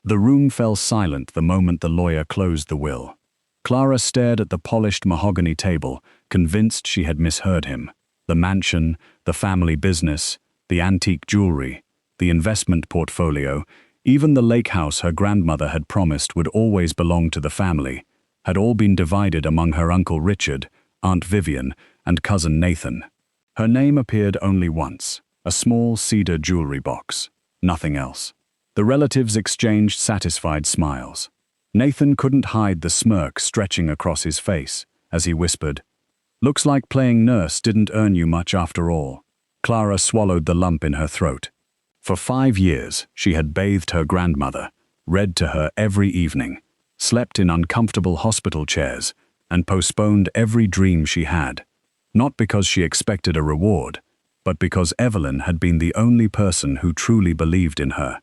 The room fell silent the moment the lawyer closed the will. Clara stared at the polished mahogany table, convinced she had misheard him. The mansion, the family business, the antique jewelry, the investment portfolio, even the lake house her grandmother had promised would always belong to the family, had all been divided among her Uncle Richard, Aunt Vivian, and Cousin Nathan. Her name appeared only once, a small cedar jewelry box. Nothing else. The relatives exchanged satisfied smiles. Nathan couldn't hide the smirk stretching across his face as he whispered, "Looks like playing nurse didn't earn you much after all." Clara swallowed the lump in her throat. For 5 years, she had bathed her grandmother, read to her every evening, slept in uncomfortable hospital chairs, and postponed every dream she had, not because she expected a reward, but because Evelyn had been the only person who truly believed in her.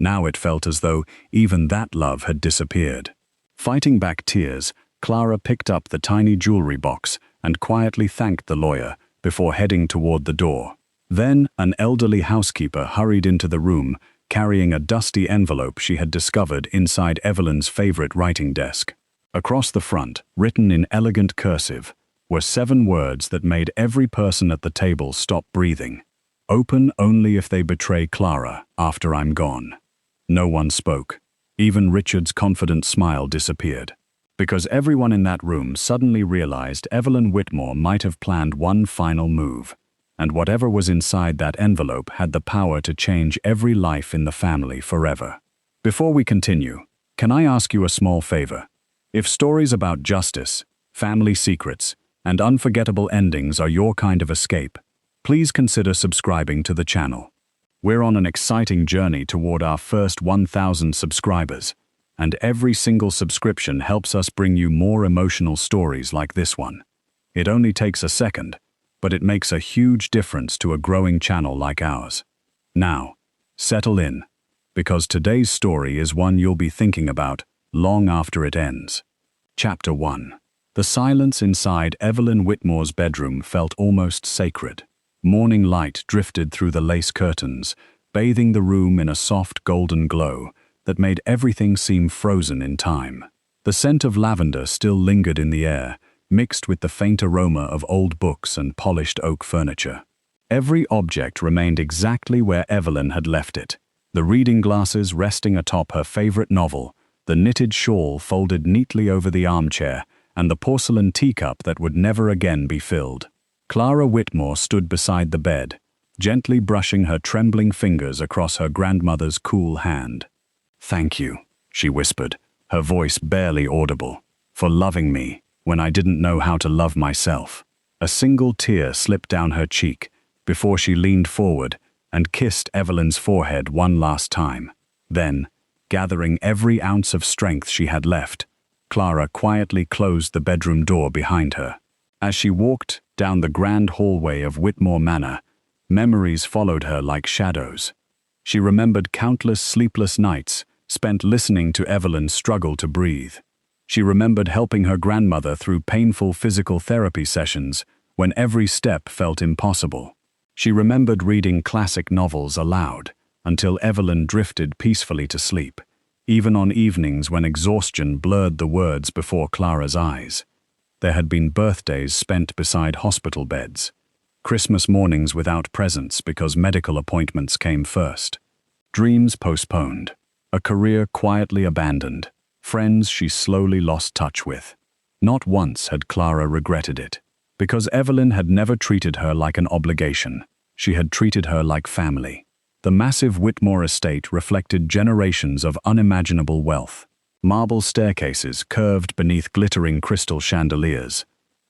Now it felt as though even that love had disappeared. Fighting back tears, Clara picked up the tiny jewelry box and quietly thanked the lawyer before heading toward the door. Then an elderly housekeeper hurried into the room, carrying a dusty envelope she had discovered inside Evelyn's favorite writing desk. Across the front, written in elegant cursive, were 7 words that made every person at the table stop breathing. "Open only if they betray Clara after I'm gone." No one spoke. Even Richard's confident smile disappeared. Because everyone in that room suddenly realized Evelyn Whitmore might have planned one final move, and whatever was inside that envelope had the power to change every life in the family forever. Before we continue, can I ask you a small favor? If stories about justice, family secrets, and unforgettable endings are your kind of escape, please consider subscribing to the channel. We're on an exciting journey toward our first 1,000 subscribers, and every single subscription helps us bring you more emotional stories like this one. It only takes a second, but it makes a huge difference to a growing channel like ours. Now, settle in, because today's story is one you'll be thinking about long after it ends. Chapter 1. The silence inside Evelyn Whitmore's bedroom felt almost sacred. Morning light drifted through the lace curtains, bathing the room in a soft golden glow that made everything seem frozen in time. The scent of lavender still lingered in the air, mixed with the faint aroma of old books and polished oak furniture. Every object remained exactly where Evelyn had left it. The reading glasses resting atop her favorite novel, the knitted shawl folded neatly over the armchair, and the porcelain teacup that would never again be filled. Clara Whitmore stood beside the bed, gently brushing her trembling fingers across her grandmother's cool hand. "Thank you," she whispered, her voice barely audible, "for loving me when I didn't know how to love myself." A single tear slipped down her cheek before she leaned forward and kissed Evelyn's forehead one last time. Then, gathering every ounce of strength she had left, Clara quietly closed the bedroom door behind her. As she walked down the grand hallway of Whitmore Manor, memories followed her like shadows. She remembered countless sleepless nights spent listening to Evelyn struggle to breathe. She remembered helping her grandmother through painful physical therapy sessions when every step felt impossible. She remembered reading classic novels aloud until Evelyn drifted peacefully to sleep, even on evenings when exhaustion blurred the words before Clara's eyes. There had been birthdays spent beside hospital beds, Christmas mornings without presents because medical appointments came first, dreams postponed, a career quietly abandoned, friends she slowly lost touch with. Not once had Clara regretted it, because Evelyn had never treated her like an obligation. She had treated her like family. The massive Whitmore estate reflected generations of unimaginable wealth. Marble staircases curved beneath glittering crystal chandeliers.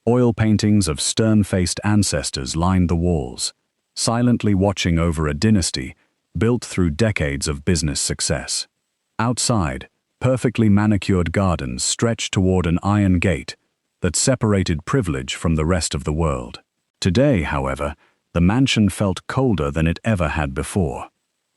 Oil paintings of stern-faced ancestors lined the walls, silently watching over a dynasty built through decades of business success. Outside, perfectly manicured gardens stretched toward an iron gate that separated privilege from the rest of the world. Today, however, the mansion felt colder than it ever had before.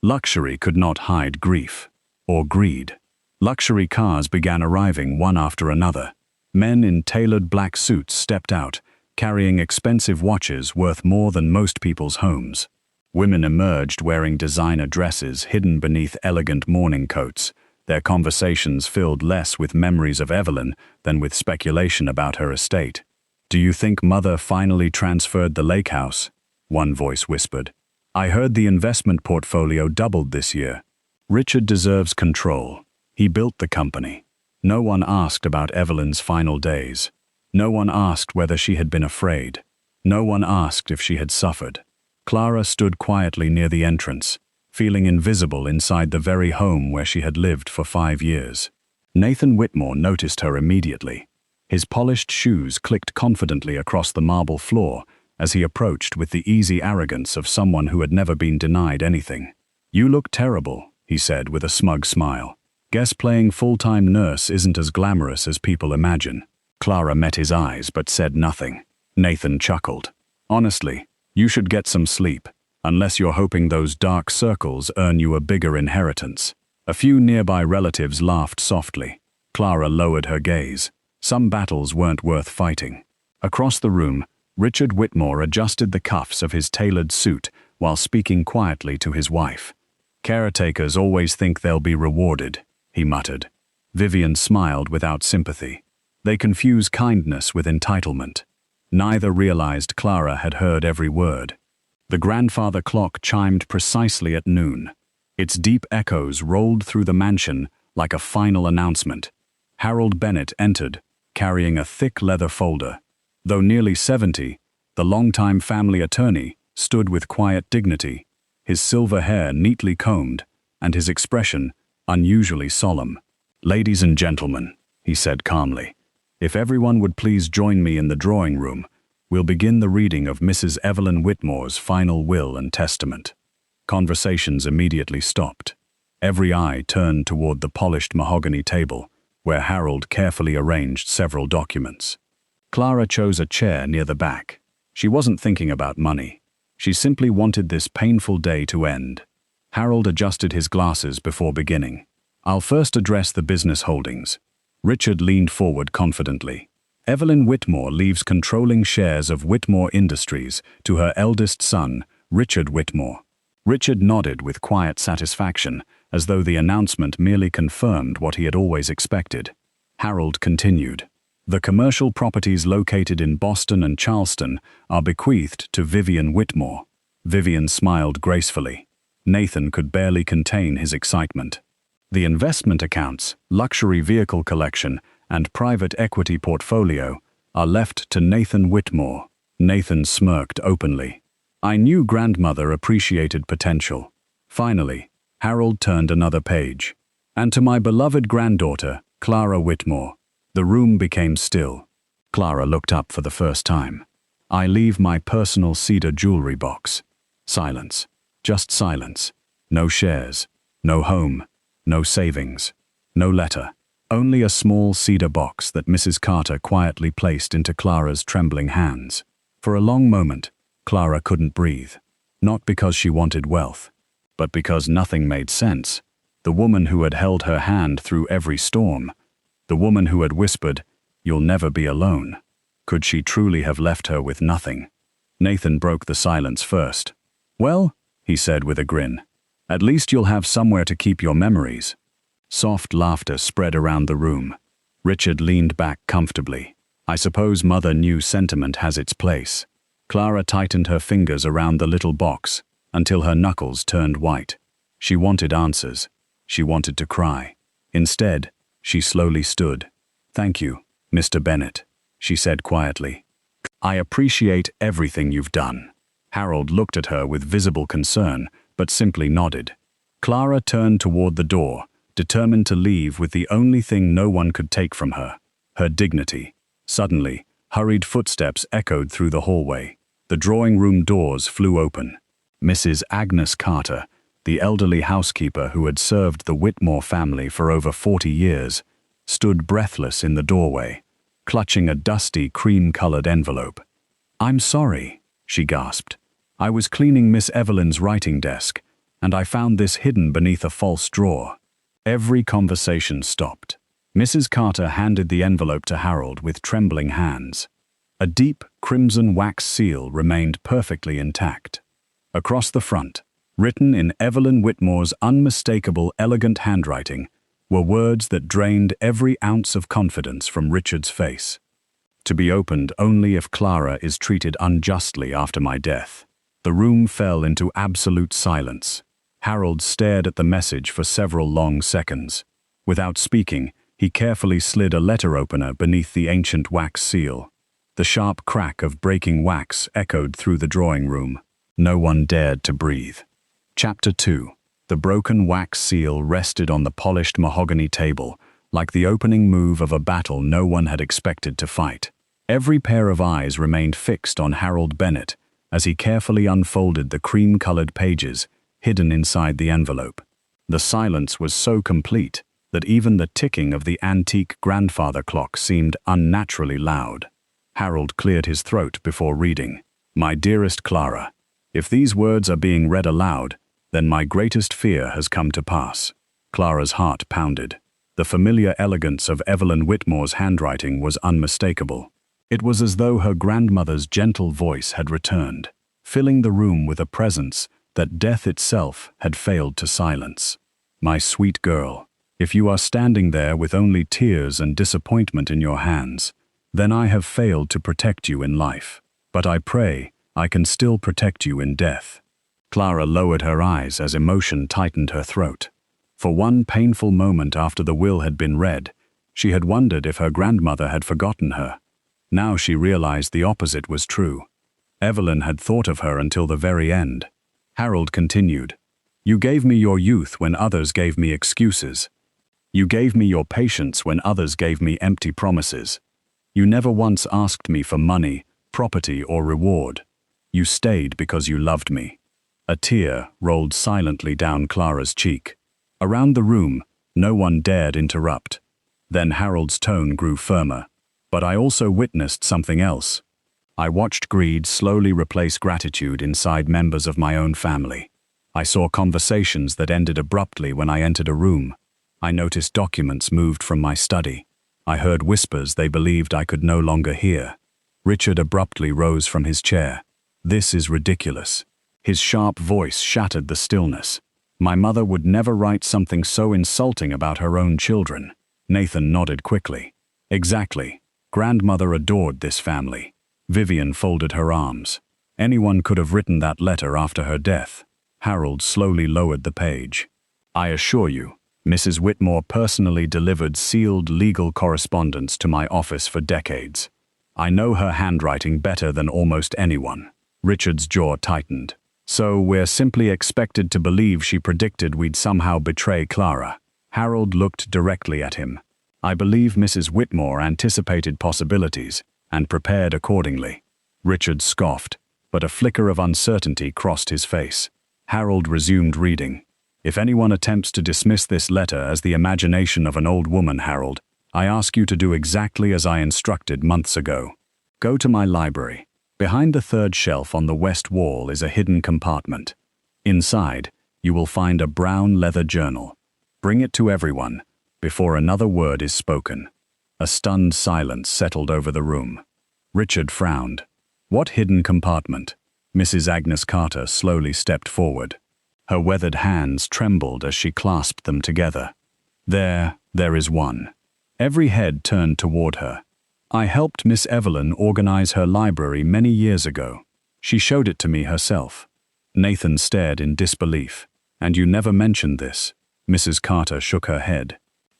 Luxury could not hide grief or greed. Luxury cars began arriving one after another. Men in tailored black suits stepped out, carrying expensive watches worth more than most people's homes. Women emerged wearing designer dresses hidden beneath elegant morning coats, their conversations filled less with memories of Evelyn than with speculation about her estate. "Do you think Mother finally transferred the lake house?" one voice whispered. "I heard the investment portfolio doubled this year. Richard deserves control. He built the company." No one asked about Evelyn's final days. No one asked whether she had been afraid. No one asked if she had suffered. Clara stood quietly near the entrance, feeling invisible inside the very home where she had lived for 5 years. Nathan Whitmore noticed her immediately. His polished shoes clicked confidently across the marble floor as he approached with the easy arrogance of someone who had never been denied anything. "You look terrible," he said with a smug smile. "Guess playing full-time nurse isn't as glamorous as people imagine." Clara met his eyes but said nothing. Nathan chuckled. "Honestly, you should get some sleep, unless you're hoping those dark circles earn you a bigger inheritance." A few nearby relatives laughed softly. Clara lowered her gaze. Some battles weren't worth fighting. Across the room, Richard Whitmore adjusted the cuffs of his tailored suit while speaking quietly to his wife. "Caretakers always think they'll be rewarded," he muttered. Vivian smiled without sympathy. They confuse kindness with entitlement. Neither realized Clara had heard every word. The grandfather clock chimed precisely at noon. Its deep echoes rolled through the mansion like a final announcement. Harold Bennett entered, carrying a thick leather folder. Though nearly 70, the longtime family attorney stood with quiet dignity, his silver hair neatly combed, and his expression unusually solemn. "Ladies and gentlemen," he said calmly, "if everyone would please join me in the drawing room, we'll begin the reading of Mrs. Evelyn Whitmore's final will and testament." Conversations immediately stopped. Every eye turned toward the polished mahogany table, where Harold carefully arranged several documents. Clara chose a chair near the back. She wasn't thinking about money. She simply wanted this painful day to end. Harold adjusted his glasses before beginning. "I'll first address the business holdings." Richard leaned forward confidently. "Evelyn Whitmore leaves controlling shares of Whitmore Industries to her eldest son, Richard Whitmore." Richard nodded with quiet satisfaction, as though the announcement merely confirmed what he had always expected. Harold continued. "The commercial properties located in Boston and Charleston are bequeathed to Vivian Whitmore." Vivian smiled gracefully. Nathan could barely contain his excitement. "The investment accounts, luxury vehicle collection, and private equity portfolio are left to Nathan Whitmore." Nathan smirked openly. "I knew grandmother appreciated potential." Finally, Harold turned another page. "And to my beloved granddaughter, Clara Whitmore." The room became still. Clara looked up for the first time. "I leave my personal cedar jewelry box." Silence. Just silence. No shares. No home. No savings. No letter. Only a small cedar box that Mrs. Carter quietly placed into Clara's trembling hands. For a long moment, Clara couldn't breathe. Not because she wanted wealth, but because nothing made sense. The woman who had held her hand through every storm, the woman who had whispered, "You'll never be alone." Could she truly have left her with nothing? Nathan broke the silence first. "Well," he said with a grin, "at least you'll have somewhere to keep your memories." Soft laughter spread around the room. Richard leaned back comfortably. "I suppose Mother knew sentiment has its place." Clara tightened her fingers around the little box until her knuckles turned white. She wanted answers. She wanted to cry. Instead, she slowly stood. "Thank you, Mr. Bennett," she said quietly. "I appreciate everything you've done." Harold looked at her with visible concern, but simply nodded. Clara turned toward the door, determined to leave with the only thing no one could take from her, her dignity. Suddenly, hurried footsteps echoed through the hallway. The drawing room doors flew open. Mrs. Agnes Carter, the elderly housekeeper who had served the Whitmore family for over 40 years, stood breathless in the doorway, clutching a dusty cream-colored envelope. "I'm sorry," she gasped. "I was cleaning Miss Evelyn's writing desk, and I found this hidden beneath a false drawer." Every conversation stopped. Mrs. Carter handed the envelope to Harold with trembling hands. A deep, crimson wax seal remained perfectly intact. Across the front, written in Evelyn Whitmore's unmistakable, elegant handwriting, were words that drained every ounce of confidence from Richard's face. To be opened only if Clara is treated unjustly after my death. The room fell into absolute silence. Harold stared at the message for several long seconds. Without speaking, he carefully slid a letter opener beneath the ancient wax seal. The sharp crack of breaking wax echoed through the drawing room. No one dared to breathe. Chapter 2. The broken wax seal rested on the polished mahogany table, like the opening move of a battle no one had expected to fight. Every pair of eyes remained fixed on Harold Bennett as he carefully unfolded the cream-colored pages hidden inside the envelope. The silence was so complete that even the ticking of the antique grandfather clock seemed unnaturally loud. Harold cleared his throat before reading. "My dearest Clara, if these words are being read aloud, then my greatest fear has come to pass." Clara's heart pounded. The familiar elegance of Evelyn Whitmore's handwriting was unmistakable. It was as though her grandmother's gentle voice had returned, filling the room with a presence that death itself had failed to silence. "My sweet girl, if you are standing there with only tears and disappointment in your hands, then I have failed to protect you in life. But I pray I can still protect you in death." Clara lowered her eyes as emotion tightened her throat. For one painful moment after the will had been read, she had wondered if her grandmother had forgotten her. Now she realized the opposite was true. Evelyn had thought of her until the very end. Harold continued, "You gave me your youth when others gave me excuses. You gave me your patience when others gave me empty promises. You never once asked me for money, property, or reward. You stayed because you loved me." A tear rolled silently down Clara's cheek. Around the room, no one dared interrupt. Then Harold's tone grew firmer. "But I also witnessed something else. I watched greed slowly replace gratitude inside members of my own family. I saw conversations that ended abruptly when I entered a room. I noticed documents moved from my study. I heard whispers they believed I could no longer hear." Richard abruptly rose from his chair. "This is ridiculous." His sharp voice shattered the stillness. "My mother would never write something so insulting about her own children." Nathan nodded quickly. "Exactly. Grandmother adored this family." Vivian folded her arms. "Anyone could have written that letter after her death." Harold slowly lowered the page. "I assure you, Mrs. Whitmore personally delivered sealed legal correspondence to my office for decades. I know her handwriting better than almost anyone." Richard's jaw tightened. "So we're simply expected to believe she predicted we'd somehow betray Clara." Harold looked directly at him. "I believe Mrs. Whitmore anticipated possibilities and prepared accordingly." Richard scoffed, but a flicker of uncertainty crossed his face. Harold resumed reading. "If anyone attempts to dismiss this letter as the imagination of an old woman, Harold, I ask you to do exactly as I instructed months ago. Go to my library. Behind the third shelf on the west wall is a hidden compartment. Inside, you will find a brown leather journal. Bring it to everyone, before another word is spoken." A stunned silence settled over the room. Richard frowned. "What hidden compartment?" Mrs. Agnes Carter slowly stepped forward. Her weathered hands trembled as she clasped them together. There is one." Every head turned toward her. "I helped Miss Evelyn organize her library many years ago. She showed it to me herself." Nathan stared in disbelief. "And you never mentioned this?" Mrs. Carter shook her head.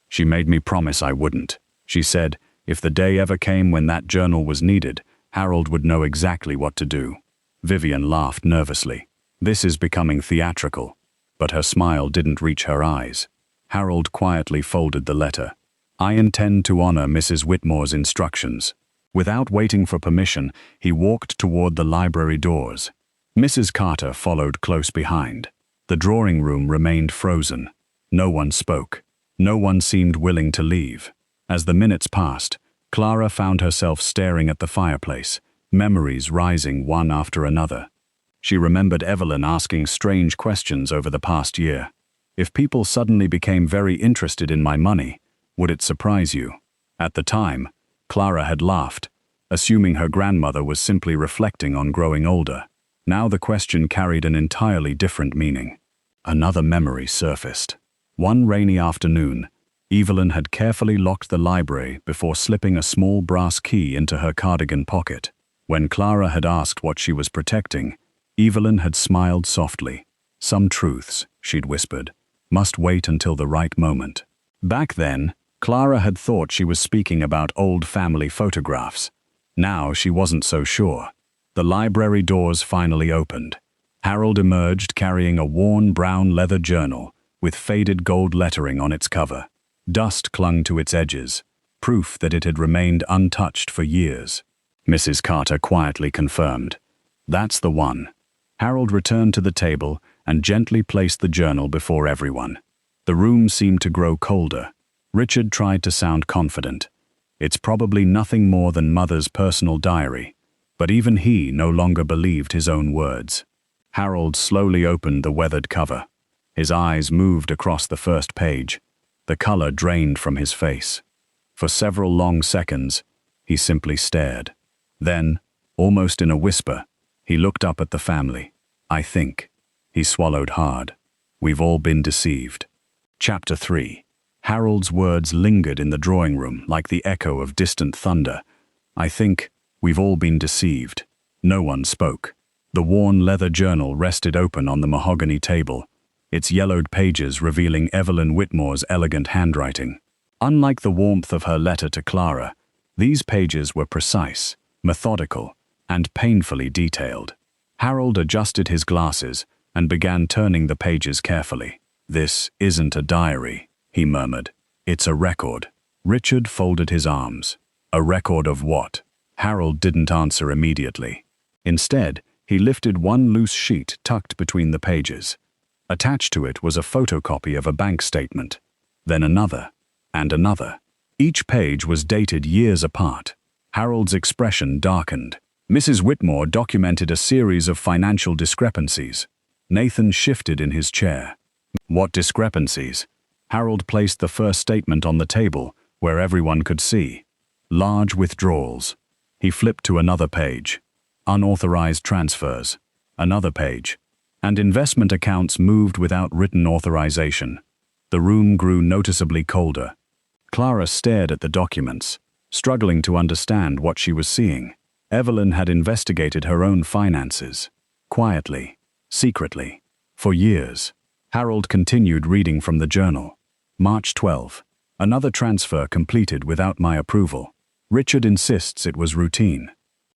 "She made me promise I wouldn't. She said, if the day ever came when that journal was needed, Harold would know exactly what to do." Vivian laughed nervously. "This is becoming theatrical." But her smile didn't reach her eyes. Harold quietly folded the letter. "I intend to honor Mrs. Whitmore's instructions." Without waiting for permission, he walked toward the library doors. Mrs. Carter followed close behind. The drawing room remained frozen. No one spoke. No one seemed willing to leave. As the minutes passed, Clara found herself staring at the fireplace, memories rising one after another. She remembered Evelyn asking strange questions over the past year. "If people suddenly became very interested in my money, would it surprise you?" At the time, Clara had laughed, assuming her grandmother was simply reflecting on growing older. Now the question carried an entirely different meaning. Another memory surfaced. One rainy afternoon, Evelyn had carefully locked the library before slipping a small brass key into her cardigan pocket. When Clara had asked what she was protecting, Evelyn had smiled softly. Some truths, she'd whispered, must wait until the right moment. Back then, Clara had thought she was speaking about old family photographs. Now she wasn't so sure. The library doors finally opened. Harold emerged carrying a worn brown leather journal with faded gold lettering on its cover. Dust clung to its edges, proof that it had remained untouched for years. Mrs. Carter quietly confirmed. "That's the one." Harold returned to the table and gently placed the journal before everyone. The room seemed to grow colder. Richard tried to sound confident. "It's probably nothing more than Mother's personal diary," but even he no longer believed his own words. Harold slowly opened the weathered cover. His eyes moved across the first page. The color drained from his face. For several long seconds, he simply stared. Then, almost in a whisper, he looked up at the family. "I think." He swallowed hard. "We've all been deceived." Chapter 3. Harold's words lingered in the drawing room like the echo of distant thunder. "I think we've all been deceived." No one spoke. The worn leather journal rested open on the mahogany table, its yellowed pages revealing Evelyn Whitmore's elegant handwriting. Unlike the warmth of her letter to Clara, these pages were precise, methodical, and painfully detailed. Harold adjusted his glasses and began turning the pages carefully. "This isn't a diary," he murmured. "It's a record." Richard folded his arms. "A record of what?" Harold didn't answer immediately. Instead, he lifted one loose sheet tucked between the pages. Attached to it was a photocopy of a bank statement. Then another, and another. Each page was dated years apart. Harold's expression darkened. Mrs. Whitmore documented a series of financial discrepancies. Nathan shifted in his chair. "What discrepancies?" Harold placed the first statement on the table, where everyone could see. "Large withdrawals." He flipped to another page. "Unauthorized transfers." Another page. "And investment accounts moved without written authorization." The room grew noticeably colder. Clara stared at the documents, struggling to understand what she was seeing. Evelyn had investigated her own finances. Quietly, secretly, for years. Harold continued reading from the journal. March 12. Another transfer completed without my approval. Richard insists it was routine.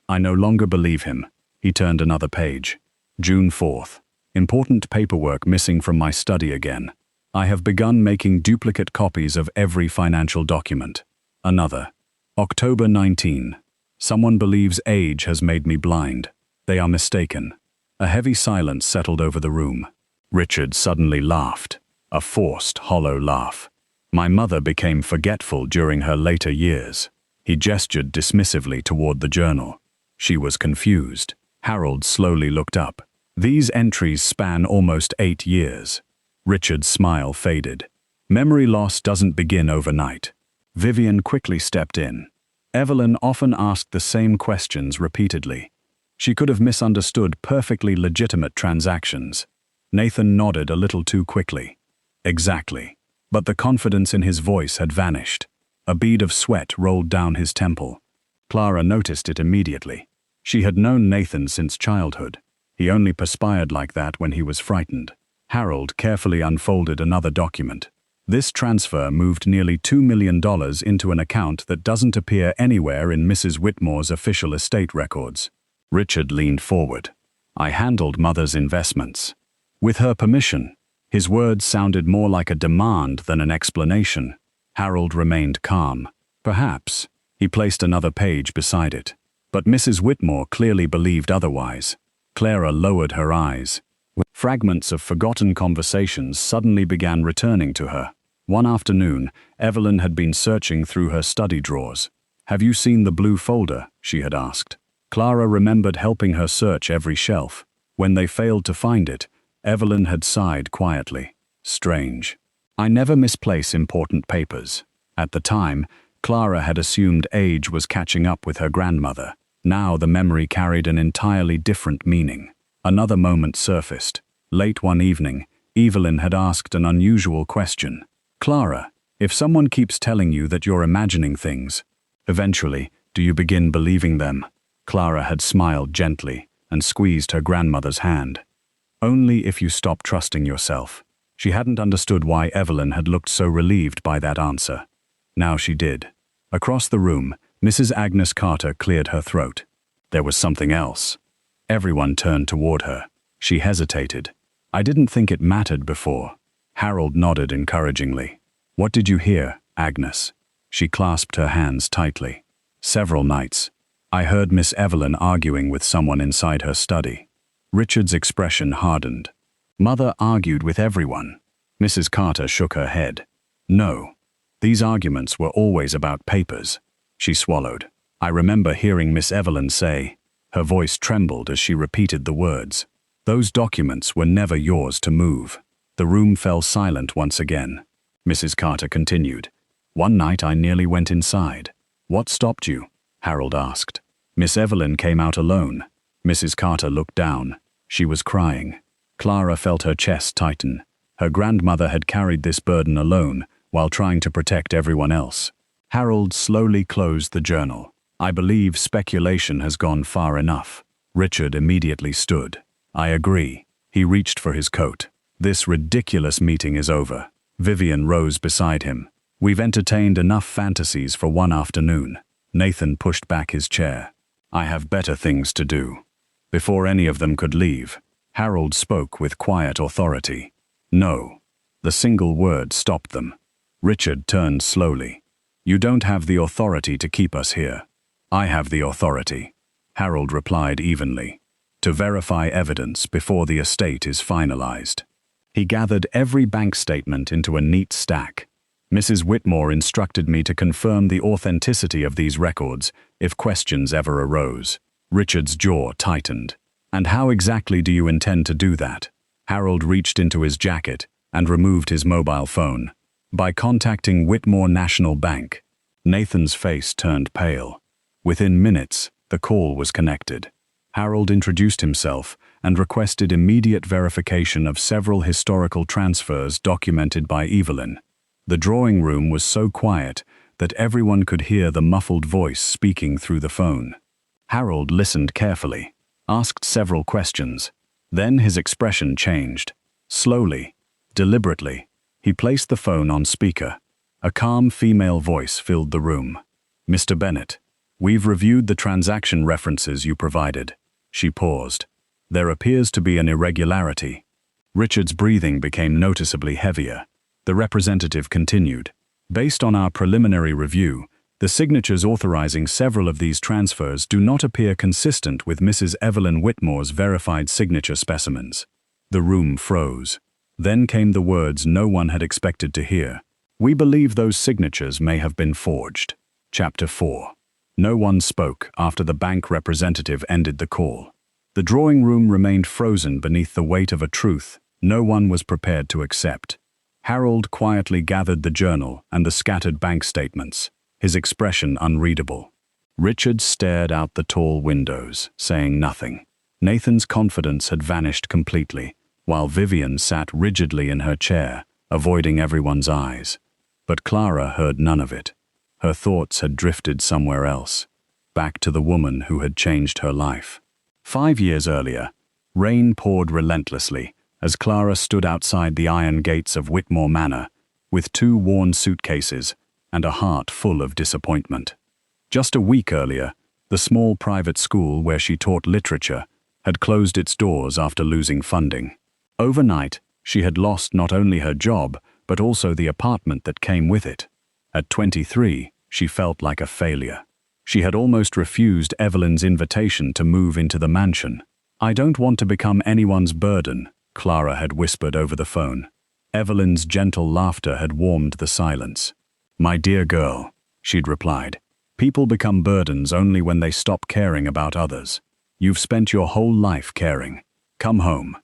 I no longer believe him. He turned another page. June 4th. Important paperwork missing from my study again. I have begun making duplicate copies of every financial document. Another. October 19. Someone believes age has made me blind. They are mistaken. A heavy silence settled over the room. Richard suddenly laughed. A forced, hollow laugh. My mother became forgetful during her later years. He gestured dismissively toward the journal. She was confused. Harold slowly looked up. These entries span almost 8 years. Richard's smile faded. Memory loss doesn't begin overnight. Vivian quickly stepped in. Evelyn often asked the same questions repeatedly. She could have misunderstood perfectly legitimate transactions. Nathan nodded a little too quickly. Exactly. But the confidence in his voice had vanished. A bead of sweat rolled down his temple. Clara noticed it immediately. She had known Nathan since childhood. He only perspired like that when he was frightened. Harold carefully unfolded another document. This transfer moved nearly $2 million into an account that doesn't appear anywhere in Mrs. Whitmore's official estate records. Richard leaned forward. I handled Mother's investments. With her permission. His words sounded more like a demand than an explanation. Harold remained calm. Perhaps. He placed another page beside it. But Mrs. Whitmore clearly believed otherwise. Clara lowered her eyes. Fragments of forgotten conversations suddenly began returning to her. One afternoon, Evelyn had been searching through her study drawers. "Have you seen the blue folder?" she had asked. Clara remembered helping her search every shelf. When they failed to find it, Evelyn had sighed quietly. Strange. I never misplace important papers. At the time, Clara had assumed age was catching up with her grandmother. Now the memory carried an entirely different meaning. Another moment surfaced. Late one evening, Evelyn had asked an unusual question. "Clara, If someone keeps telling you that you're imagining things, eventually, do you begin believing them? Clara had smiled gently and squeezed her grandmother's hand. Only if you stop trusting yourself. She hadn't understood why Evelyn had looked so relieved by that answer. Now she did. Across the room, Mrs. Agnes Carter cleared her throat. There was something else. Everyone turned toward her. She hesitated. I didn't think it mattered before. Harold nodded encouragingly. What did you hear, Agnes? She clasped her hands tightly. Several nights. I heard Miss Evelyn arguing with someone inside her study. Richard's expression hardened. Mother argued with everyone. Mrs. Carter shook her head. No. These arguments were always about papers. She swallowed. I remember hearing Miss Evelyn say. Her voice trembled as she repeated the words. Those documents were never yours to move. The room fell silent once again. Mrs. Carter continued. One night I nearly went inside. What stopped you? Harold asked. Miss Evelyn came out alone. Mrs. Carter looked down. She was crying. Clara felt her chest tighten. Her grandmother had carried this burden alone while trying to protect everyone else. Harold slowly closed the journal. I believe speculation has gone far enough. Richard immediately stood. I agree. He reached for his coat. This ridiculous meeting is over. Vivian rose beside him. We've entertained enough fantasies for one afternoon. Nathan pushed back his chair. I have better things to do. Before any of them could leave, Harold spoke with quiet authority. No. The single word stopped them. Richard turned slowly. You don't have the authority to keep us here. I have the authority. Harold replied evenly. To verify evidence before the estate is finalized. He gathered every bank statement into a neat stack. Mrs. Whitmore instructed me to confirm the authenticity of these records if questions ever arose. Richard's jaw tightened. And how exactly do you intend to do that? Harold reached into his jacket and removed his mobile phone. By contacting Whitmore National Bank. Nathan's face turned pale. Within minutes, the call was connected. Harold introduced himself and requested immediate verification of several historical transfers documented by Evelyn. The drawing room was so quiet that everyone could hear the muffled voice speaking through the phone. Harold listened carefully, asked several questions. Then his expression changed. Slowly, deliberately, he placed the phone on speaker. A calm female voice filled the room. Mr. Bennett, we've reviewed the transaction references you provided. She paused. There appears to be an irregularity. Richard's breathing became noticeably heavier. The representative continued. Based on our preliminary review, the signatures authorizing several of these transfers do not appear consistent with Mrs. Evelyn Whitmore's verified signature specimens. The room froze. Then came the words no one had expected to hear. We believe those signatures may have been forged. Chapter 4. No one spoke after the bank representative ended the call. The drawing room remained frozen beneath the weight of a truth no one was prepared to accept. Harold quietly gathered the journal and the scattered bank statements, his expression unreadable. Richard stared out the tall windows, saying nothing. Nathan's confidence had vanished completely, while Vivian sat rigidly in her chair, avoiding everyone's eyes. But Clara heard none of it. Her thoughts had drifted somewhere else, back to the woman who had changed her life. 5 years earlier, rain poured relentlessly as Clara stood outside the iron gates of Whitmore Manor, with 2 worn suitcases and a heart full of disappointment. Just a week earlier, the small private school where she taught literature had closed its doors after losing funding. Overnight, she had lost not only her job, but also the apartment that came with it. At 23, she felt like a failure. She had almost refused Evelyn's invitation to move into the mansion. I don't want to become anyone's burden, Clara had whispered over the phone. Evelyn's gentle laughter had warmed the silence. My dear girl, she'd replied, people become burdens only when they stop caring about others. You've spent your whole life caring. Come home.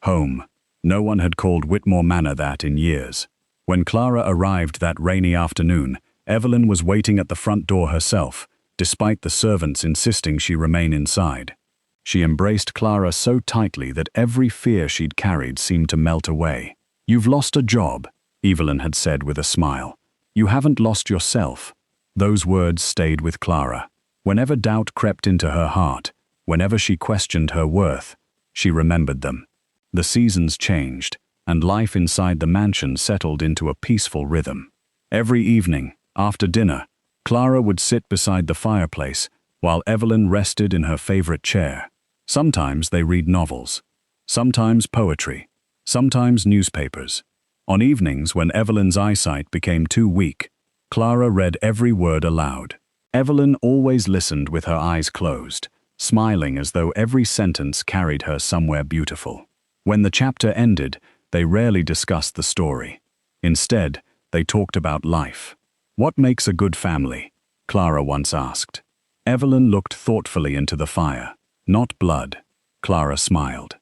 Home. No one had called Whitmore Manor that in years. When Clara arrived that rainy afternoon, Evelyn was waiting at the front door herself, despite the servants insisting she remain inside. She embraced Clara so tightly that every fear she'd carried seemed to melt away. You've lost a job, Evelyn had said with a smile. You haven't lost yourself. Those words stayed with Clara. Whenever doubt crept into her heart, whenever she questioned her worth, she remembered them. The seasons changed, and life inside the mansion settled into a peaceful rhythm. Every evening, after dinner, Clara would sit beside the fireplace while Evelyn rested in her favorite chair. Sometimes they read novels, sometimes poetry, sometimes newspapers. On evenings when Evelyn's eyesight became too weak, Clara read every word aloud. Evelyn always listened with her eyes closed, smiling as though every sentence carried her somewhere beautiful. When the chapter ended, they rarely discussed the story. Instead, they talked about life. "What makes a good family?" Clara once asked. Evelyn looked thoughtfully into the fire. "Not blood." Clara smiled.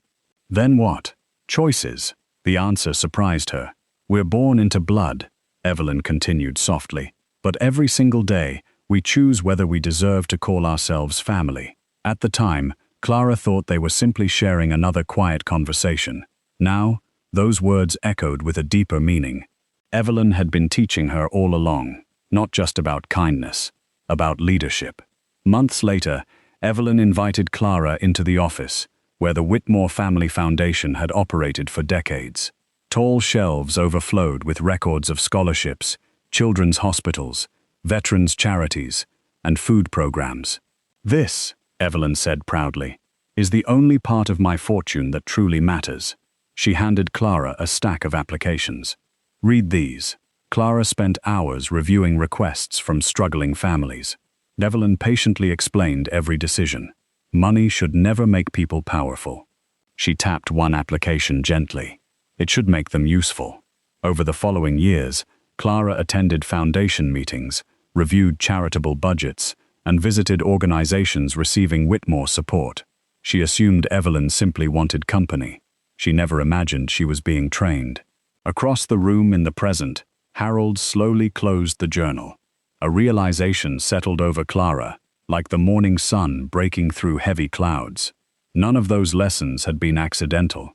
"Then what?" "Choices." The answer surprised her. "We're born into blood," Evelyn continued softly. "But every single day, we choose whether we deserve to call ourselves family." At the time, Clara thought they were simply sharing another quiet conversation. Now, those words echoed with a deeper meaning. Evelyn had been teaching her all along, not just about kindness, about leadership. Months later, Evelyn invited Clara into the office, where the Whitmore Family Foundation had operated for decades. Tall shelves overflowed with records of scholarships, children's hospitals, veterans' charities, and food programs. "This," Evelyn said proudly, "is the only part of my fortune that truly matters." She handed Clara a stack of applications. "Read these." Clara spent hours reviewing requests from struggling families. Evelyn patiently explained every decision. Money should never make people powerful. She tapped one application gently. It should make them useful. Over the following years, Clara attended foundation meetings, reviewed charitable budgets, and visited organizations receiving Whitmore support. She assumed Evelyn simply wanted company. She never imagined she was being trained. Across the room in the present, Harold slowly closed the journal. A realization settled over Clara, like the morning sun breaking through heavy clouds. None of those lessons had been accidental.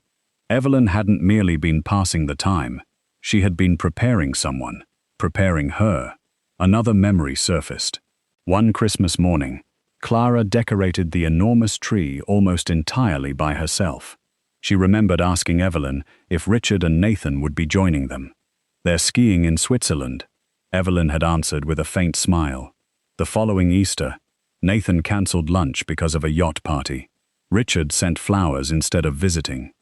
Evelyn hadn't merely been passing the time. She had been preparing someone, preparing her. Another memory surfaced. One Christmas morning, Clara decorated the enormous tree almost entirely by herself. She remembered asking Evelyn if Richard and Nathan would be joining them. "They're skiing in Switzerland," Evelyn had answered with a faint smile. The following Easter, Nathan cancelled lunch because of a yacht party. Richard sent flowers instead of visiting.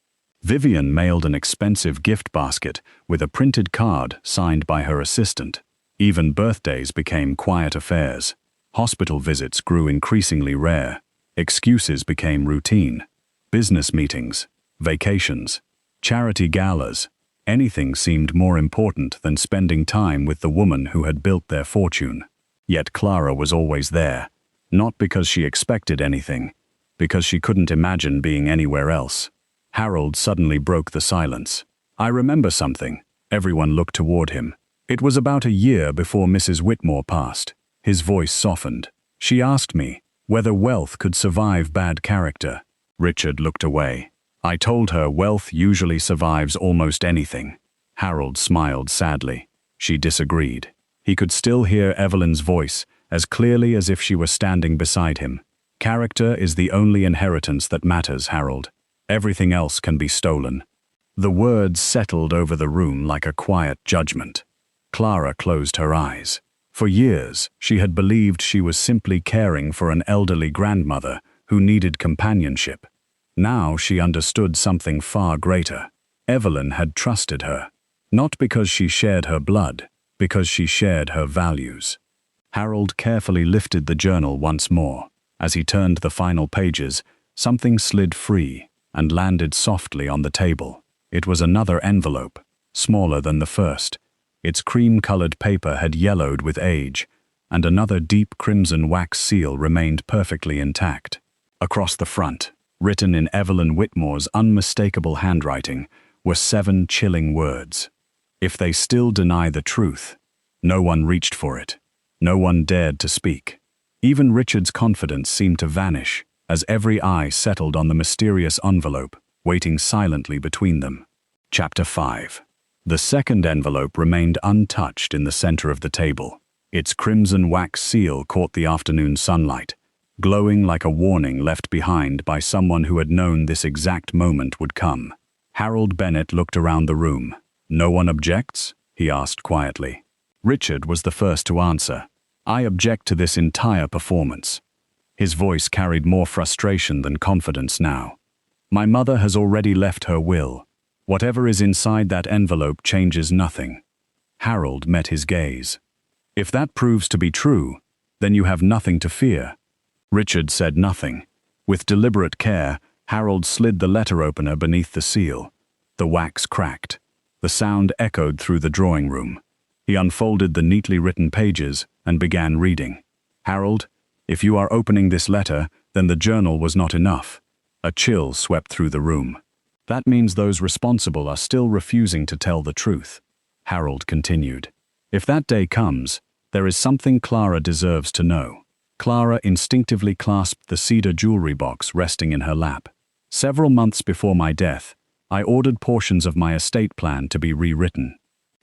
Vivian mailed an expensive gift basket with a printed card signed by her assistant. Even birthdays became quiet affairs. Hospital visits grew increasingly rare. Excuses became routine. Business meetings, vacations, charity galas. Anything seemed more important than spending time with the woman who had built their fortune. Yet Clara was always there, not because she expected anything, because she couldn't imagine being anywhere else. Harold suddenly broke the silence. "I remember something." Everyone looked toward him. "It was about a year before Mrs. Whitmore passed." His voice softened. "She asked me whether wealth could survive bad character." Richard looked away. "I told her wealth usually survives almost anything." Harold smiled sadly. She disagreed. He could still hear Evelyn's voice, as clearly as if she were standing beside him. "Character is the only inheritance that matters, Harold. Everything else can be stolen." The words settled over the room like a quiet judgment. Clara closed her eyes. For years, she had believed she was simply caring for an elderly grandmother who needed companionship. Now she understood something far greater. Evelyn had trusted her, not because she shared her blood, because she shared her values. Harold carefully lifted the journal once more. As he turned the final pages, something slid free and landed softly on the table. It was another envelope, smaller than the first. Its cream-colored paper had yellowed with age, and another deep crimson wax seal remained perfectly intact. Across the front, written in Evelyn Whitmore's unmistakable handwriting, were 7 chilling words. "If they still deny the truth." No one reached for it. No one dared to speak. Even Richard's confidence seemed to vanish as every eye settled on the mysterious envelope, waiting silently between them. Chapter 5. The second envelope remained untouched in the center of the table. Its crimson wax seal caught the afternoon sunlight, glowing like a warning left behind by someone who had known this exact moment would come. Harold Bennett looked around the room. "No one objects?" he asked quietly. Richard was the first to answer. "I object to this entire performance." His voice carried more frustration than confidence now. "My mother has already left her will. Whatever is inside that envelope changes nothing." Harold met his gaze. "If that proves to be true, then you have nothing to fear." Richard said nothing. With deliberate care, Harold slid the letter opener beneath the seal. The wax cracked. The sound echoed through the drawing room. He unfolded the neatly written pages and began reading. "Harold, if you are opening this letter, then the journal was not enough." A chill swept through the room. "That means those responsible are still refusing to tell the truth." Harold continued. "If that day comes, there is something Clara deserves to know." Clara instinctively clasped the cedar jewelry box resting in her lap. "Several months before my death, I ordered portions of my estate plan to be rewritten."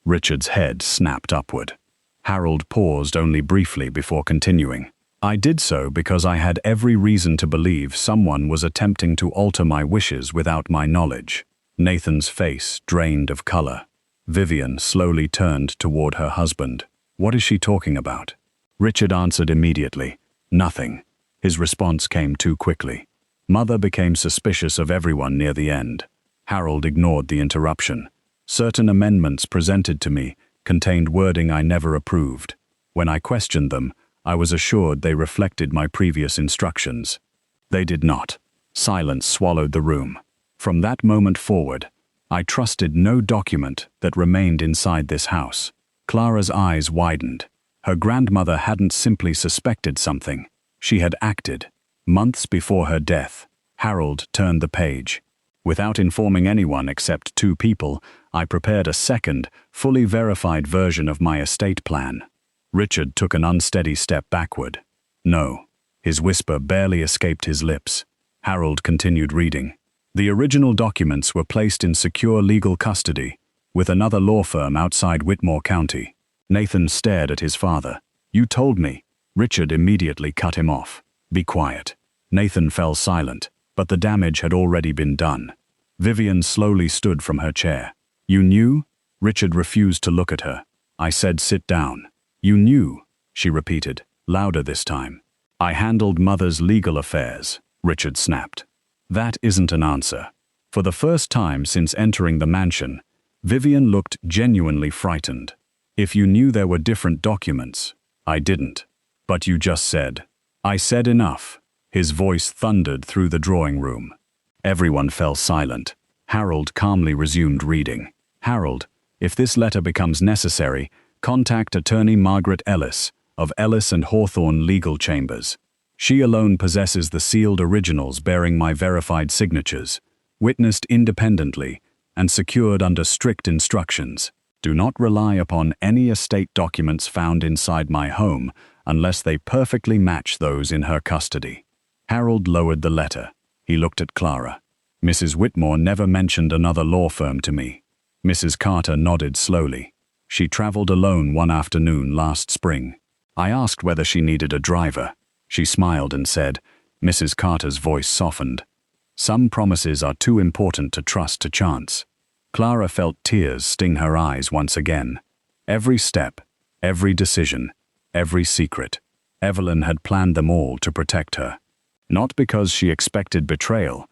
Richard's head snapped upward. Harold paused only briefly before continuing. "I did so because I had every reason to believe someone was attempting to alter my wishes without my knowledge." Nathan's face drained of color. Vivian slowly turned toward her husband. "What is she talking about?" Richard answered immediately. "Nothing." His response came too quickly. Mother became suspicious of everyone near the end. Harold ignored the interruption. "Certain amendments presented to me contained wording I never approved. When I questioned them, I was assured they reflected my previous instructions. They did not." Silence swallowed the room. From that moment forward, I trusted no document that remained inside this house. Clara's eyes widened. Her grandmother hadn't simply suspected something. She had acted. Months before her death, Harold turned the page. Without informing anyone except 2 people, I prepared a second, fully verified version of my estate plan. Richard took an unsteady step backward. "No." His whisper barely escaped his lips. Harold continued reading. "The original documents were placed in secure legal custody with another law firm outside Whitmore County." Nathan stared at his father. "You told me." Richard immediately cut him off. "Be quiet." Nathan fell silent, but the damage had already been done. Vivian slowly stood from her chair. "You knew?" Richard refused to look at her. "I said sit down." "You knew," she repeated, louder this time. "I handled Mother's legal affairs," Richard snapped. "That isn't an answer." For the first time since entering the mansion, Vivian looked genuinely frightened. "If you knew there were different documents." "I didn't." "But you just said." "I said enough." His voice thundered through the drawing room. Everyone fell silent. Harold calmly resumed reading. "Harold, if this letter becomes necessary, contact attorney Margaret Ellis of Ellis and Hawthorne Legal Chambers. She alone possesses the sealed originals bearing my verified signatures, witnessed independently and secured under strict instructions. Do not rely upon any estate documents found inside my home unless they perfectly match those in her custody." Harold lowered the letter. He looked at Clara. "Mrs. Whitmore never mentioned another law firm to me." Mrs. Carter nodded slowly. "She traveled alone one afternoon last spring. I asked whether she needed a driver. She smiled and said," Mrs. Carter's voice softened, "Some promises are too important to trust to chance." Clara felt tears sting her eyes once again. Every step, every decision, every secret. Evelyn had planned them all to protect her. Not because she expected betrayal,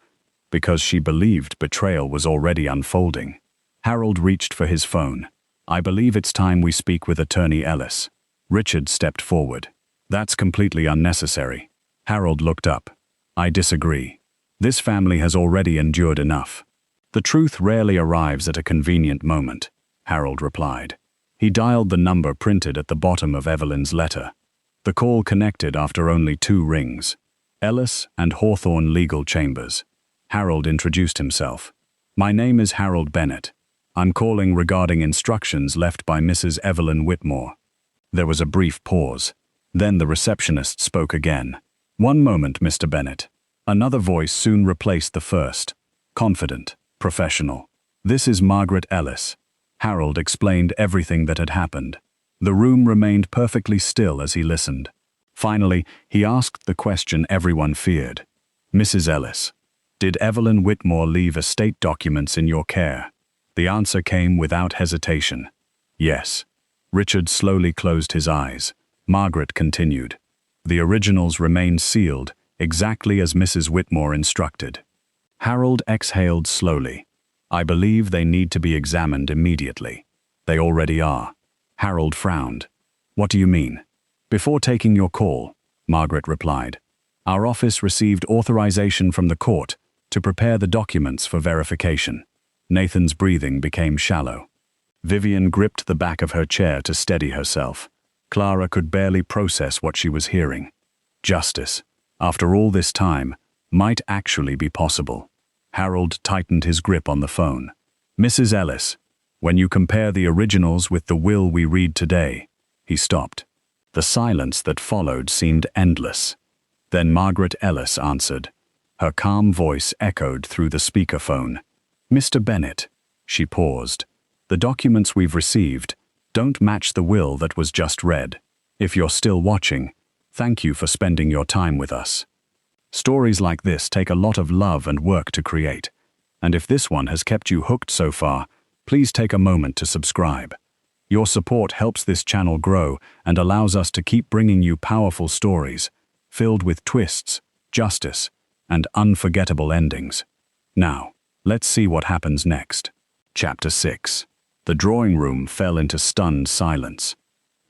because she believed betrayal was already unfolding. Harold reached for his phone. "I believe it's time we speak with Attorney Ellis." Richard stepped forward. "That's completely unnecessary." Harold looked up. "I disagree. This family has already endured enough." "The truth rarely arrives at a convenient moment," Harold replied. He dialed the number printed at the bottom of Evelyn's letter. The call connected after only 2 rings. Ellis and Hawthorne Legal Chambers. Harold introduced himself. "My name is Harold Bennett. I'm calling regarding instructions left by Mrs. Evelyn Whitmore." There was a brief pause. Then the receptionist spoke again. "One moment, Mr. Bennett." Another voice soon replaced the first. Confident, professional. "This is Margaret Ellis." Harold explained everything that had happened. The room remained perfectly still as he listened. Finally, he asked the question everyone feared. "Mrs. Ellis, did Evelyn Whitmore leave estate documents in your care?" The answer came without hesitation. "Yes." Richard slowly closed his eyes. Margaret continued. "The originals remained sealed, exactly as Mrs. Whitmore instructed." Harold exhaled slowly. "I believe they need to be examined immediately." "They already are." Harold frowned. "What do you mean?" "Before taking your call," Margaret replied, "our office received authorization from the court to prepare the documents for verification." Nathan's breathing became shallow. Vivian gripped the back of her chair to steady herself. Clara could barely process what she was hearing. Justice, after all this time, might actually be possible. Harold tightened his grip on the phone. "Mrs. Ellis, when you compare the originals with the will we read today," he stopped. The silence that followed seemed endless. Then Margaret Ellis answered. Her calm voice echoed through the speakerphone. "Mr. Bennett," she paused, "the documents we've received don't match the will that was just read. If you're still watching, thank you for spending your time with us. Stories like this take a lot of love and work to create, and if this one has kept you hooked so far, please take a moment to subscribe. Your support helps this channel grow and allows us to keep bringing you powerful stories, filled with twists, justice, and unforgettable endings. Now, let's see what happens next. Chapter 6. The drawing room fell into stunned silence.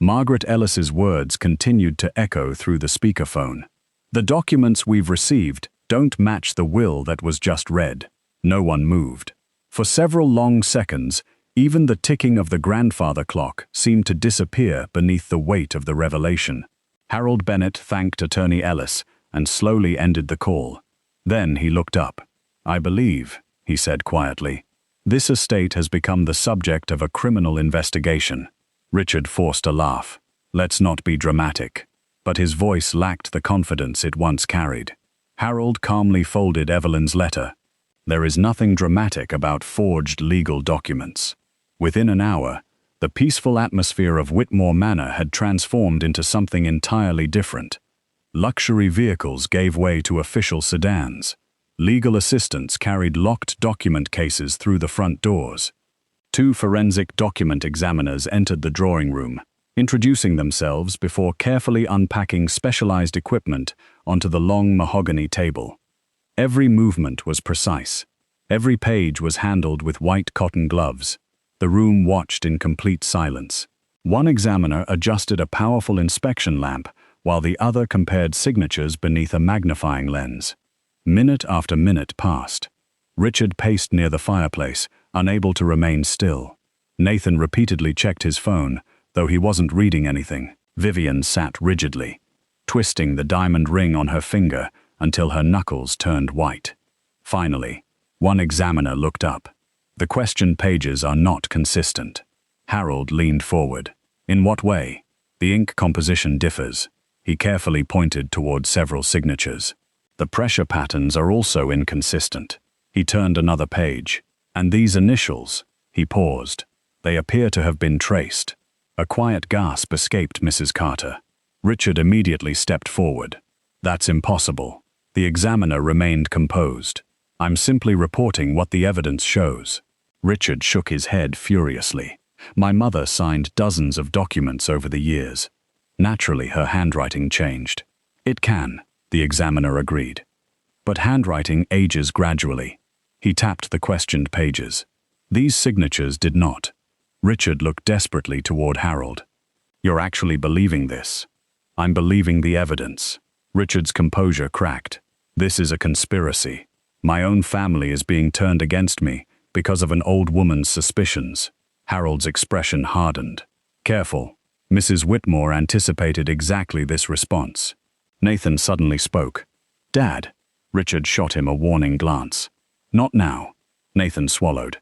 Margaret Ellis's words continued to echo through the speakerphone. "The documents we've received don't match the will that was just read." No one moved. For several long seconds, even the ticking of the grandfather clock seemed to disappear beneath the weight of the revelation. Harold Bennett thanked Attorney Ellis and slowly ended the call. Then he looked up. "I believe," he said quietly, "this estate has become the subject of a criminal investigation." Richard forced a laugh. "Let's not be dramatic." But his voice lacked the confidence it once carried. Harold calmly folded Evelyn's letter. "There is nothing dramatic about forged legal documents." Within an hour, the peaceful atmosphere of Whitmore Manor had transformed into something entirely different. Luxury vehicles gave way to official sedans. Legal assistants carried locked document cases through the front doors. 2 forensic document examiners entered the drawing room, introducing themselves before carefully unpacking specialized equipment onto the long mahogany table. Every movement was precise. Every page was handled with white cotton gloves. The room watched in complete silence. One examiner adjusted a powerful inspection lamp, while the other compared signatures beneath a magnifying lens. Minute after minute passed. Richard paced near the fireplace, unable to remain still. Nathan repeatedly checked his phone, though he wasn't reading anything. Vivian sat rigidly, twisting the diamond ring on her finger until her knuckles turned white. Finally, one examiner looked up. "The question pages are not consistent." Harold leaned forward. "In what way?" "The ink composition differs." He carefully pointed toward several signatures. "The pressure patterns are also inconsistent." He turned another page. "And these initials," he paused, "they appear to have been traced." A quiet gasp escaped Mrs. Carter. Richard immediately stepped forward. "That's impossible." The examiner remained composed. "I'm simply reporting what the evidence shows." Richard shook his head furiously. "My mother signed dozens of documents over the years. Naturally, her handwriting changed." "It can," the examiner agreed. "But handwriting ages gradually." He tapped the questioned pages. These signatures did not. Richard looked desperately toward Harold. "You're actually believing this?" "I'm believing the evidence." Richard's composure cracked. "This is a conspiracy. My own family is being turned against me because of an old woman's suspicions." Harold's expression hardened. "Careful." Mrs. Whitmore anticipated exactly this response. Nathan suddenly spoke. "Dad." Richard shot him a warning glance. "Not now." Nathan swallowed.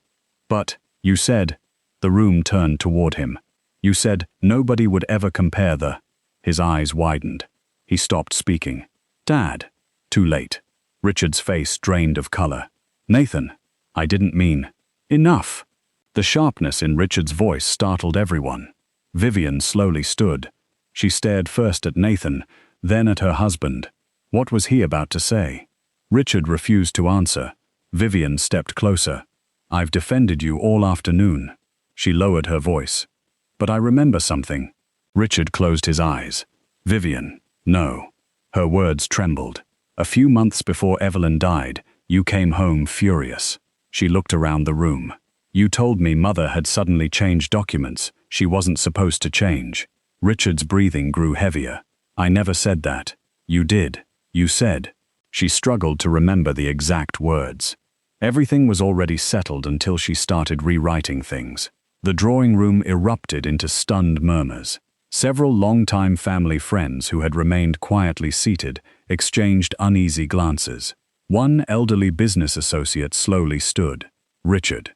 "But, you said..." The room turned toward him. "You said nobody would ever compare the..." His eyes widened. He stopped speaking. "Dad." Too late. Richard's face drained of color. "Nathan, I didn't mean..." "Enough!" The sharpness in Richard's voice startled everyone. Vivian slowly stood. She stared first at Nathan, then at her husband. What was he about to say? Richard refused to answer. Vivian stepped closer. "I've defended you all afternoon." She lowered her voice. "But I remember something." Richard closed his eyes. "Vivian, no." Her words trembled. "A few months before Evelyn died, you came home furious." She looked around the room. "You told me Mother had suddenly changed documents she wasn't supposed to change." Richard's breathing grew heavier. "I never said that." "You did. You said." She struggled to remember the exact words. Everything was already settled until she started rewriting things. The drawing room erupted into stunned murmurs. Several longtime family friends who had remained quietly seated exchanged uneasy glances. One elderly business associate slowly stood. "Richard."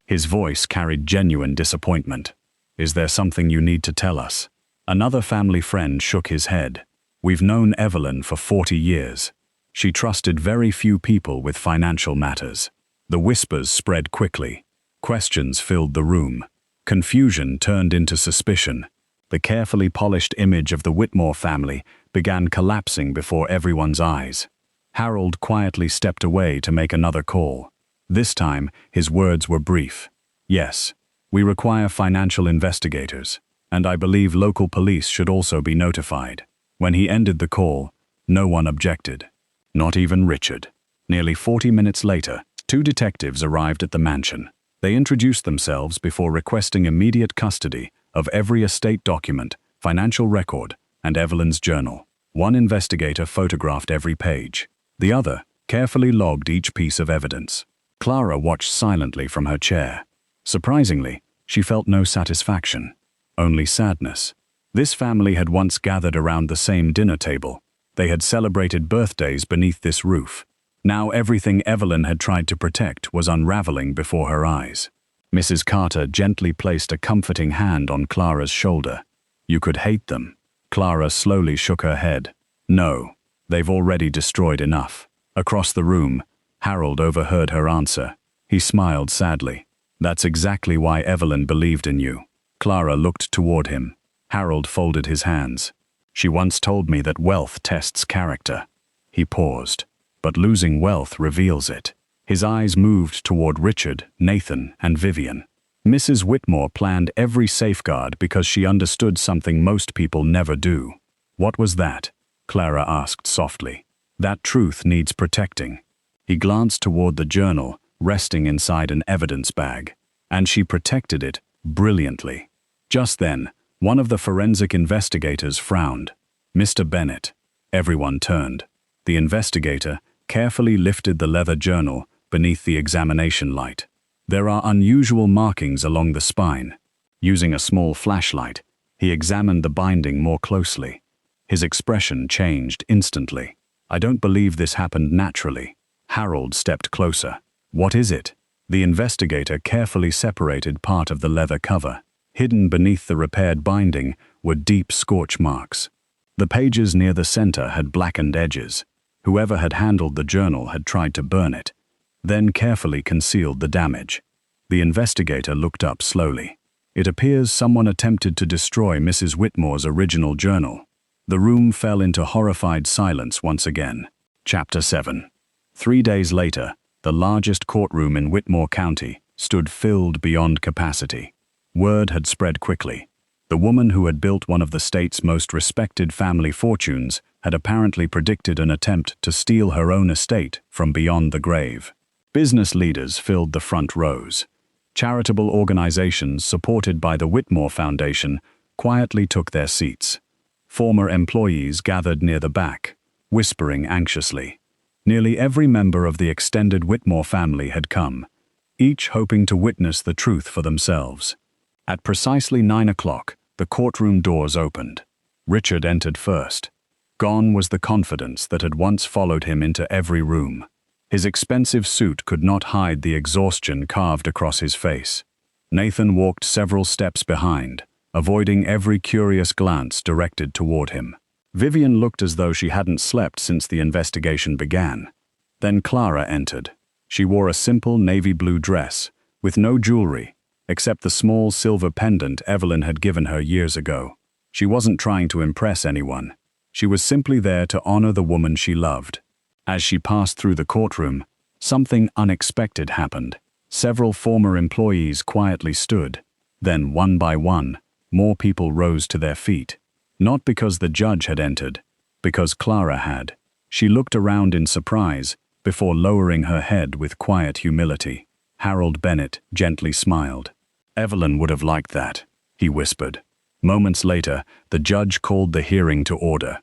His voice carried genuine disappointment. "Is there something you need to tell us?" Another family friend shook his head. "We've known Evelyn for 40 years. She trusted very few people with financial matters." The whispers spread quickly. Questions filled the room. Confusion turned into suspicion. The carefully polished image of the Whitmore family began collapsing before everyone's eyes. Harold quietly stepped away to make another call. This time, his words were brief. "Yes, we require financial investigators, and I believe local police should also be notified." When he ended the call, no one objected. Not even Richard. Nearly 40 minutes later, 2 detectives arrived at the mansion. They introduced themselves before requesting immediate custody of every estate document, financial record, and Evelyn's journal. One investigator photographed every page. The other carefully logged each piece of evidence. Clara watched silently from her chair. Surprisingly, she felt no satisfaction, only sadness. This family had once gathered around the same dinner table. They had celebrated birthdays beneath this roof. Now everything Evelyn had tried to protect was unraveling before her eyes. Mrs. Carter gently placed a comforting hand on Clara's shoulder. "You could hate them." Clara slowly shook her head. "No, they've already destroyed enough." Across the room, Harold overheard her answer. He smiled sadly. "That's exactly why Evelyn believed in you." Clara looked toward him. Harold folded his hands. "She once told me that wealth tests character." He paused. "But losing wealth reveals it." His eyes moved toward Richard, Nathan, and Vivian. Mrs. Whitmore planned every safeguard because she understood something most people never do. "What was that?" Clara asked softly. "That truth needs protecting." He glanced toward the journal, resting inside an evidence bag. "And she protected it brilliantly." Just then, one of the forensic investigators frowned. "Mr. Bennett." Everyone turned. The investigator carefully lifted the leather journal beneath the examination light. There are unusual markings along the spine. Using a small flashlight, he examined the binding more closely. His expression changed instantly. "I don't believe this happened naturally." Harold stepped closer. "What is it?" The investigator carefully separated part of the leather cover. Hidden beneath the repaired binding were deep scorch marks. The pages near the center had blackened edges. Whoever had handled the journal had tried to burn it, then carefully concealed the damage. The investigator looked up slowly. "It appears someone attempted to destroy Mrs. Whitmore's original journal." The room fell into horrified silence once again. Chapter 7. 3 days later, the largest courtroom in Whitmore County stood filled beyond capacity. Word had spread quickly. The woman who had built one of the state's most respected family fortunes had apparently predicted an attempt to steal her own estate from beyond the grave. Business leaders filled the front rows. Charitable organizations supported by the Whitmore Foundation quietly took their seats. Former employees gathered near the back, whispering anxiously. Nearly every member of the extended Whitmore family had come, each hoping to witness the truth for themselves. At precisely 9 o'clock, the courtroom doors opened. Richard entered first. Gone was the confidence that had once followed him into every room. His expensive suit could not hide the exhaustion carved across his face. Nathan walked several steps behind, avoiding every curious glance directed toward him. Vivian looked as though she hadn't slept since the investigation began. Then Clara entered. She wore a simple navy blue dress, with no jewelry, except the small silver pendant Evelyn had given her years ago. She wasn't trying to impress anyone. She was simply there to honor the woman she loved. As she passed through the courtroom, something unexpected happened. Several former employees quietly stood. Then, one by one, more people rose to their feet. Not because the judge had entered, because Clara had. She looked around in surprise, before lowering her head with quiet humility. Harold Bennett gently smiled. "Evelyn would have liked that," he whispered. Moments later, the judge called the hearing to order.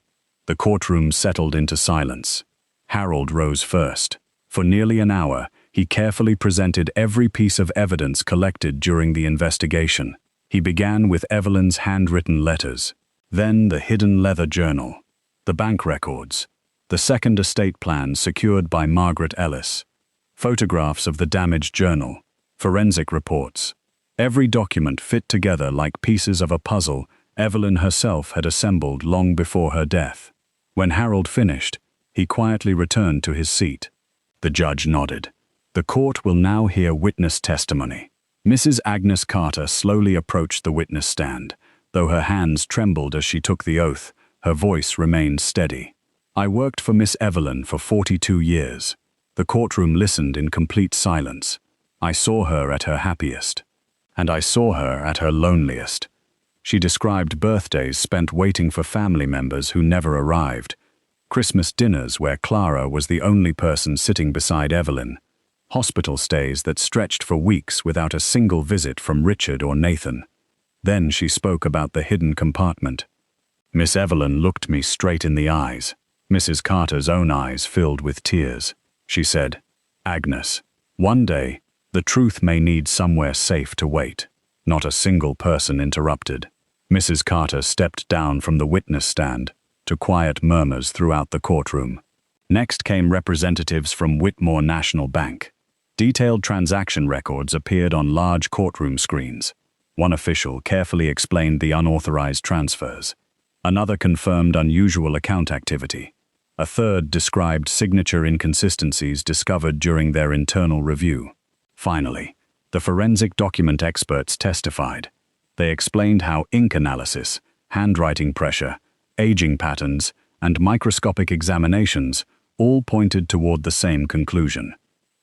The courtroom settled into silence. Harold rose first. For nearly an hour, he carefully presented every piece of evidence collected during the investigation. He began with Evelyn's handwritten letters, then the hidden leather journal, the bank records, the second estate plan secured by Margaret Ellis, photographs of the damaged journal, forensic reports. Every document fit together like pieces of a puzzle Evelyn herself had assembled long before her death. When Harold finished, he quietly returned to his seat. The judge nodded. "The court will now hear witness testimony." Mrs. Agnes Carter slowly approached the witness stand. Though her hands trembled as she took the oath, her voice remained steady. "I worked for Miss Evelyn for 42 years. The courtroom listened in complete silence. I saw her at her happiest. And I saw her at her loneliest." She described birthdays spent waiting for family members who never arrived, Christmas dinners where Clara was the only person sitting beside Evelyn, hospital stays that stretched for weeks without a single visit from Richard or Nathan. Then she spoke about the hidden compartment. Miss Evelyn looked me straight in the eyes. Mrs. Carter's own eyes filled with tears. She said, "Agnes, one day, the truth may need somewhere safe to wait." Not a single person interrupted. Mrs. Carter stepped down from the witness stand to quiet murmurs throughout the courtroom. Next came representatives from Whitmore National Bank. Detailed transaction records appeared on large courtroom screens. One official carefully explained the unauthorized transfers. Another confirmed unusual account activity. A third described signature inconsistencies discovered during their internal review. Finally, the forensic document experts testified. They explained how ink analysis, handwriting pressure, aging patterns, and microscopic examinations all pointed toward the same conclusion.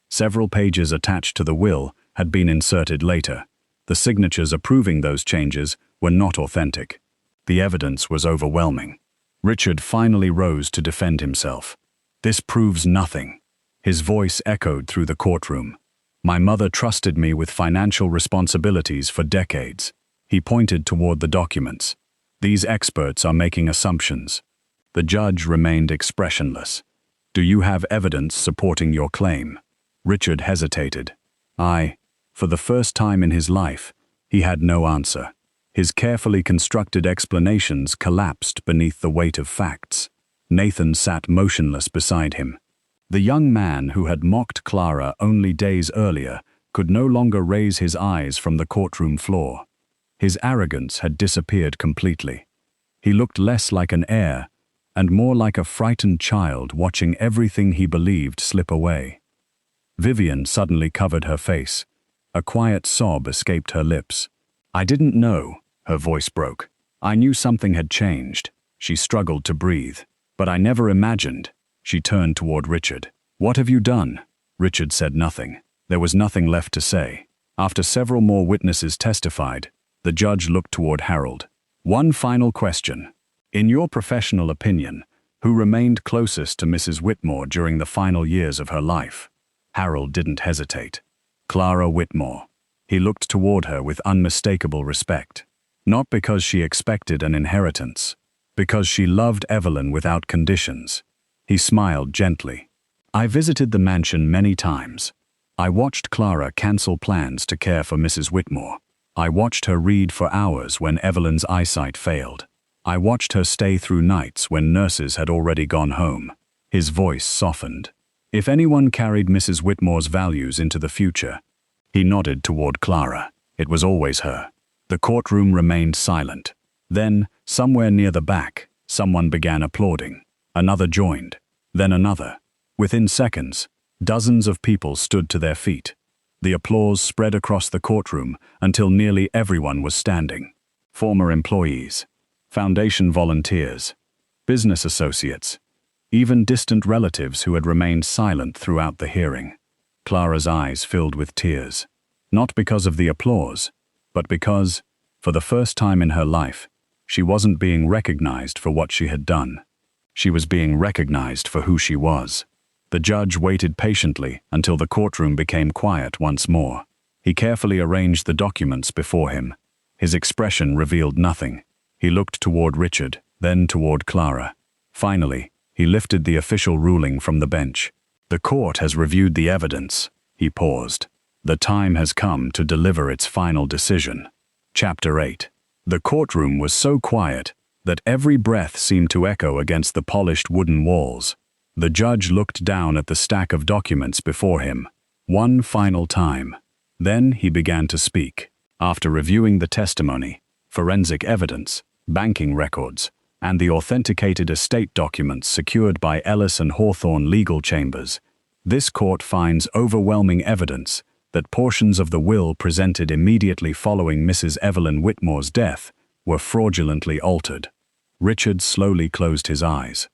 Several pages attached to the will had been inserted later. The signatures approving those changes were not authentic. The evidence was overwhelming. Richard finally rose to defend himself. "This proves nothing." His voice echoed through the courtroom. "My mother trusted me with financial responsibilities for decades." He pointed toward the documents. "These experts are making assumptions." The judge remained expressionless. "Do you have evidence supporting your claim?" Richard hesitated. For the first time in his life, he had no answer. His carefully constructed explanations collapsed beneath the weight of facts. Nathan sat motionless beside him. The young man who had mocked Clara only days earlier could no longer raise his eyes from the courtroom floor. His arrogance had disappeared completely. He looked less like an heir and more like a frightened child watching everything he believed slip away. Vivian suddenly covered her face. A quiet sob escaped her lips. "I didn't know," her voice broke. "I knew something had changed." She struggled to breathe. "But I never imagined." She turned toward Richard. "What have you done?" Richard said nothing. There was nothing left to say. After several more witnesses testified, the judge looked toward Harold. "One final question. In your professional opinion, who remained closest to Mrs. Whitmore during the final years of her life?" Harold didn't hesitate. "Clara Whitmore." He looked toward her with unmistakable respect. Not because she expected an inheritance, because she loved Evelyn without conditions. He smiled gently. "I visited the mansion many times. I watched Clara cancel plans to care for Mrs. Whitmore. I watched her read for hours when Evelyn's eyesight failed. I watched her stay through nights when nurses had already gone home." His voice softened. "If anyone carried Mrs. Whitmore's values into the future..." He nodded toward Clara. It was always her. The courtroom remained silent. Then, somewhere near the back, someone began applauding. Another joined. Then another. Within seconds, dozens of people stood to their feet. The applause spread across the courtroom until nearly everyone was standing. Former employees, foundation volunteers, business associates, even distant relatives who had remained silent throughout the hearing. Clara's eyes filled with tears, not because of the applause, but because, for the first time in her life, she wasn't being recognized for what she had done. She was being recognized for who she was. The judge waited patiently until the courtroom became quiet once more. He carefully arranged the documents before him. His expression revealed nothing. He looked toward Richard, then toward Clara. Finally, he lifted the official ruling from the bench. "The court has reviewed the evidence," he paused. "The time has come to deliver its final decision." Chapter 8. The courtroom was so quiet that every breath seemed to echo against the polished wooden walls. The judge looked down at the stack of documents before him, one final time. Then he began to speak. After reviewing the testimony, forensic evidence, banking records, and the authenticated estate documents secured by Ellis and Hawthorne legal chambers, this court finds overwhelming evidence that portions of the will presented immediately following Mrs. Evelyn Whitmore's death were fraudulently altered. Richard slowly closed his eyes.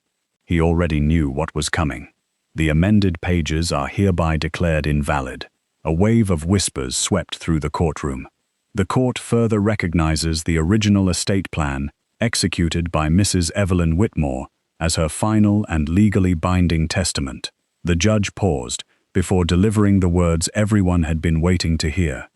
He already knew what was coming. The amended pages are hereby declared invalid. A wave of whispers swept through the courtroom. The court further recognizes the original estate plan executed by Mrs. Evelyn Whitmore as her final and legally binding testament. The judge paused before delivering the words everyone had been waiting to hear.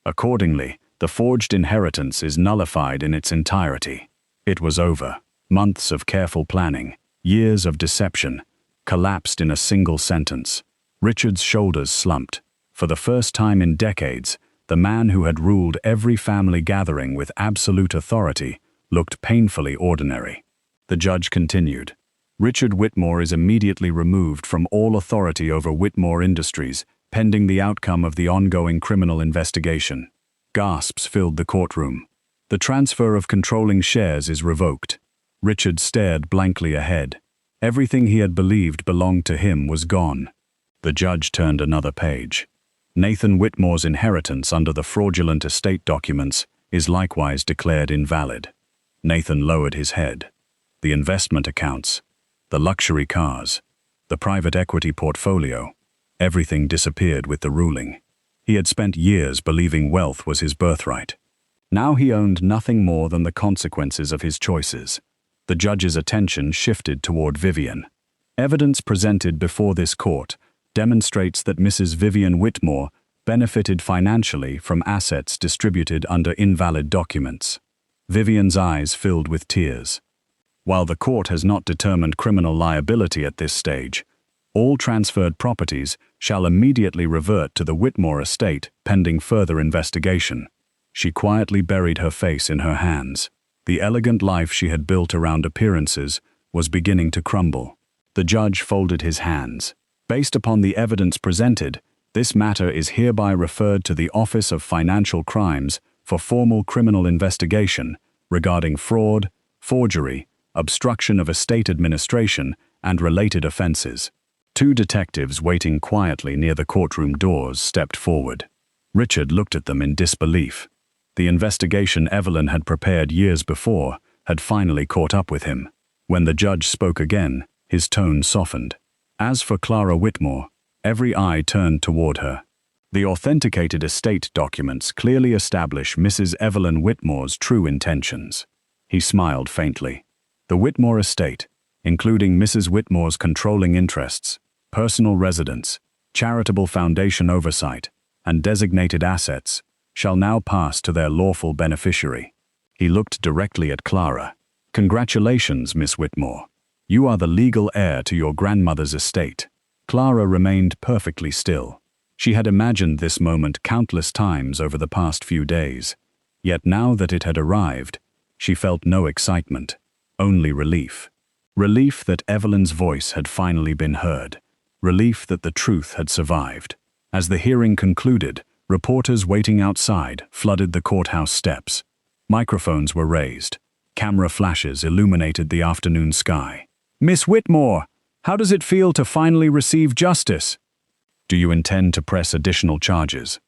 Accordingly, the forged inheritance is nullified in its entirety. It was over. Months of careful planning, years of deception, collapsed in a single sentence. Richard's shoulders slumped. For the first time in decades, the man who had ruled every family gathering with absolute authority looked painfully ordinary. The judge continued. "Richard Whitmore is immediately removed from all authority over Whitmore Industries, pending the outcome of the ongoing criminal investigation." Gasps filled the courtroom. "The transfer of controlling shares is revoked." Richard stared blankly ahead. Everything he had believed belonged to him was gone. The judge turned another page. "Nathan Whitmore's inheritance under the fraudulent estate documents is likewise declared invalid." Nathan lowered his head. The investment accounts, the luxury cars, the private equity portfolio, everything disappeared with the ruling. He had spent years believing wealth was his birthright. Now he owned nothing more than the consequences of his choices. The judge's attention shifted toward Vivian. Evidence presented before this court demonstrates that Mrs. Vivian Whitmore benefited financially from assets distributed under invalid documents. Vivian's eyes filled with tears. While the court has not determined criminal liability at this stage, all transferred properties shall immediately revert to the Whitmore estate pending further investigation. She quietly buried her face in her hands. The elegant life she had built around appearances was beginning to crumble. The judge folded his hands. "Based upon the evidence presented, this matter is hereby referred to the Office of Financial Crimes for formal criminal investigation regarding fraud, forgery, obstruction of estate administration, and related offenses." Two detectives waiting quietly near the courtroom doors stepped forward. Richard looked at them in disbelief. The investigation Evelyn had prepared years before had finally caught up with him. When the judge spoke again, his tone softened. As for Clara Whitmore, every eye turned toward her. The authenticated estate documents clearly establish Mrs. Evelyn Whitmore's true intentions. He smiled faintly. The Whitmore estate, including Mrs. Whitmore's controlling interests, personal residence, charitable foundation oversight, and designated assets, shall now pass to their lawful beneficiary. He looked directly at Clara. "Congratulations, Miss Whitmore. You are the legal heir to your grandmother's estate." Clara remained perfectly still. She had imagined this moment countless times over the past few days. Yet now that it had arrived, she felt no excitement, only relief. Relief that Evelyn's voice had finally been heard. Relief that the truth had survived. As the hearing concluded, reporters waiting outside flooded the courthouse steps. Microphones were raised. Camera flashes illuminated the afternoon sky. "Miss Whitmore, how does it feel to finally receive justice?" Do you intend to press additional charges?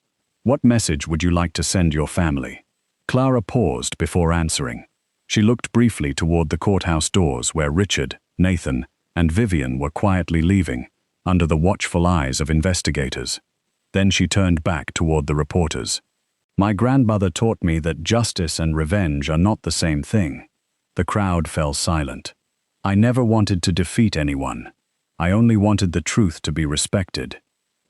What message would you like to send your family? Clara paused before answering. She looked briefly toward the courthouse doors where Richard, Nathan, and Vivian were quietly leaving, under the watchful eyes of investigators. Then she turned back toward the reporters. My grandmother taught me that justice and revenge are not the same thing. The crowd fell silent. I never wanted to defeat anyone. I only wanted the truth to be respected.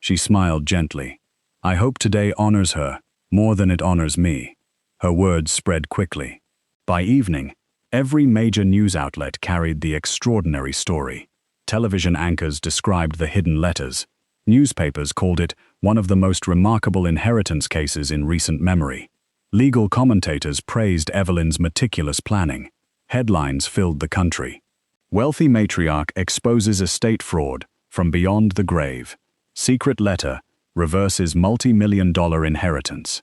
She smiled gently. I hope today honors her more than it honors me. Her words spread quickly. By evening, every major news outlet carried the extraordinary story. Television anchors described the hidden letters. Newspapers called it one of the most remarkable inheritance cases in recent memory. Legal commentators praised Evelyn's meticulous planning. Headlines filled the country. Wealthy matriarch exposes estate fraud from beyond the grave. Secret letter reverses multi-million-dollar inheritance.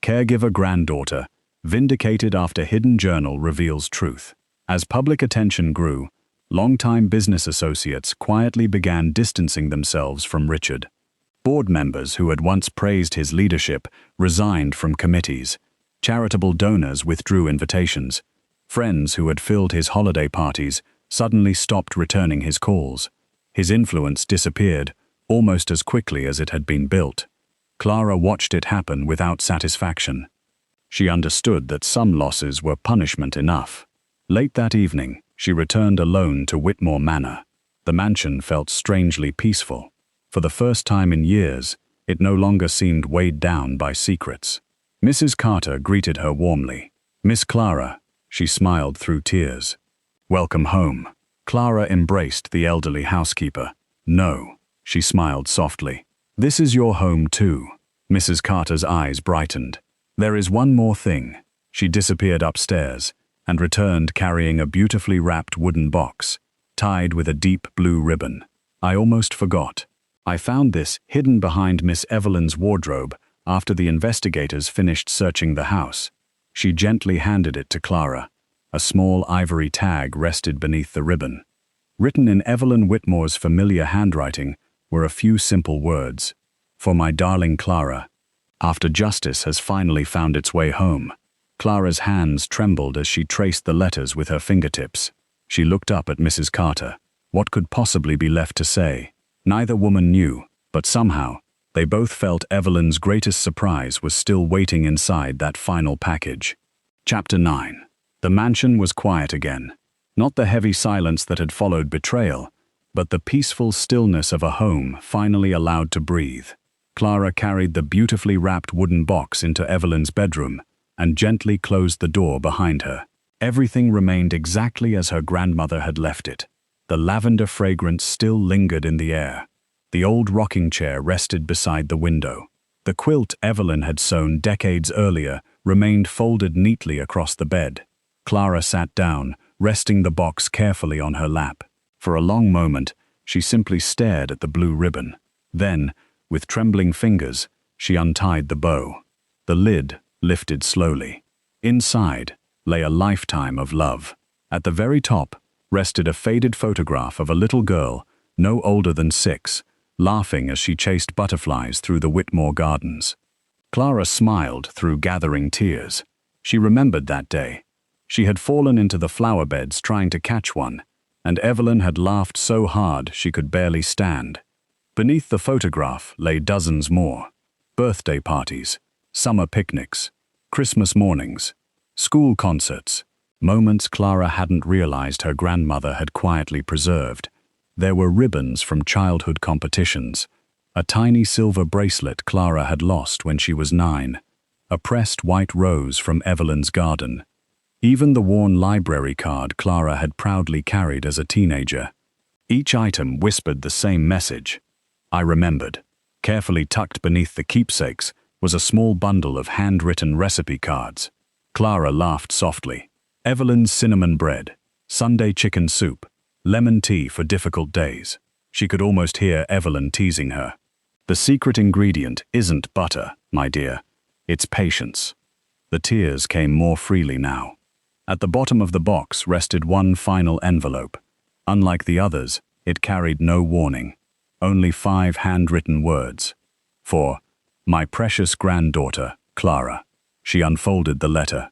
Caregiver granddaughter vindicated after hidden journal reveals truth. As public attention grew, longtime business associates quietly began distancing themselves from Richard. Board members who had once praised his leadership resigned from committees. Charitable donors withdrew invitations. Friends who had filled his holiday parties suddenly stopped returning his calls. His influence disappeared almost as quickly as it had been built. Clara watched it happen without satisfaction. She understood that some losses were punishment enough. Late that evening, she returned alone to Whitmore Manor. The mansion felt strangely peaceful. For the first time in years, it no longer seemed weighed down by secrets. Mrs. Carter greeted her warmly. Miss Clara, she smiled through tears. Welcome home. Clara embraced the elderly housekeeper. No, she smiled softly. This is your home too. Mrs. Carter's eyes brightened. There is one more thing. She disappeared upstairs and returned carrying a beautifully wrapped wooden box, tied with a deep blue ribbon. I almost forgot. I found this hidden behind Miss Evelyn's wardrobe after the investigators finished searching the house. She gently handed it to Clara. A small ivory tag rested beneath the ribbon. Written in Evelyn Whitmore's familiar handwriting were a few simple words. For my darling Clara. After justice has finally found its way home. Clara's hands trembled as she traced the letters with her fingertips. She looked up at Mrs. Carter. What could possibly be left to say? Neither woman knew, but somehow, they both felt Evelyn's greatest surprise was still waiting inside that final package. Chapter 9. The mansion was quiet again. Not the heavy silence that had followed betrayal, but the peaceful stillness of a home finally allowed to breathe. Clara carried the beautifully wrapped wooden box into Evelyn's bedroom and gently closed the door behind her. Everything remained exactly as her grandmother had left it. The lavender fragrance still lingered in the air. The old rocking chair rested beside the window. The quilt Evelyn had sewn decades earlier remained folded neatly across the bed. Clara sat down, resting the box carefully on her lap. For a long moment, she simply stared at the blue ribbon. Then, with trembling fingers, she untied the bow. The lid lifted slowly. Inside lay a lifetime of love. At the very top rested a faded photograph of a little girl, no older than 6, laughing as she chased butterflies through the Whitmore gardens. Clara smiled through gathering tears. She remembered that day. She had fallen into the flower beds trying to catch one, and Evelyn had laughed so hard she could barely stand. Beneath the photograph lay dozens more. Birthday parties, summer picnics, Christmas mornings, school concerts, moments Clara hadn't realized her grandmother had quietly preserved. There were ribbons from childhood competitions, a tiny silver bracelet Clara had lost when she was 9, a pressed white rose from Evelyn's garden, even the worn library card Clara had proudly carried as a teenager. Each item whispered the same message. I remembered. Carefully tucked beneath the keepsakes was a small bundle of handwritten recipe cards. Clara laughed softly. Evelyn's cinnamon bread, Sunday chicken soup, lemon tea for difficult days. She could almost hear Evelyn teasing her. The secret ingredient isn't butter, my dear. It's patience. The tears came more freely now. At the bottom of the box rested one final envelope. Unlike the others, it carried no warning. Only 5 handwritten words. For my precious granddaughter, Clara. She unfolded the letter.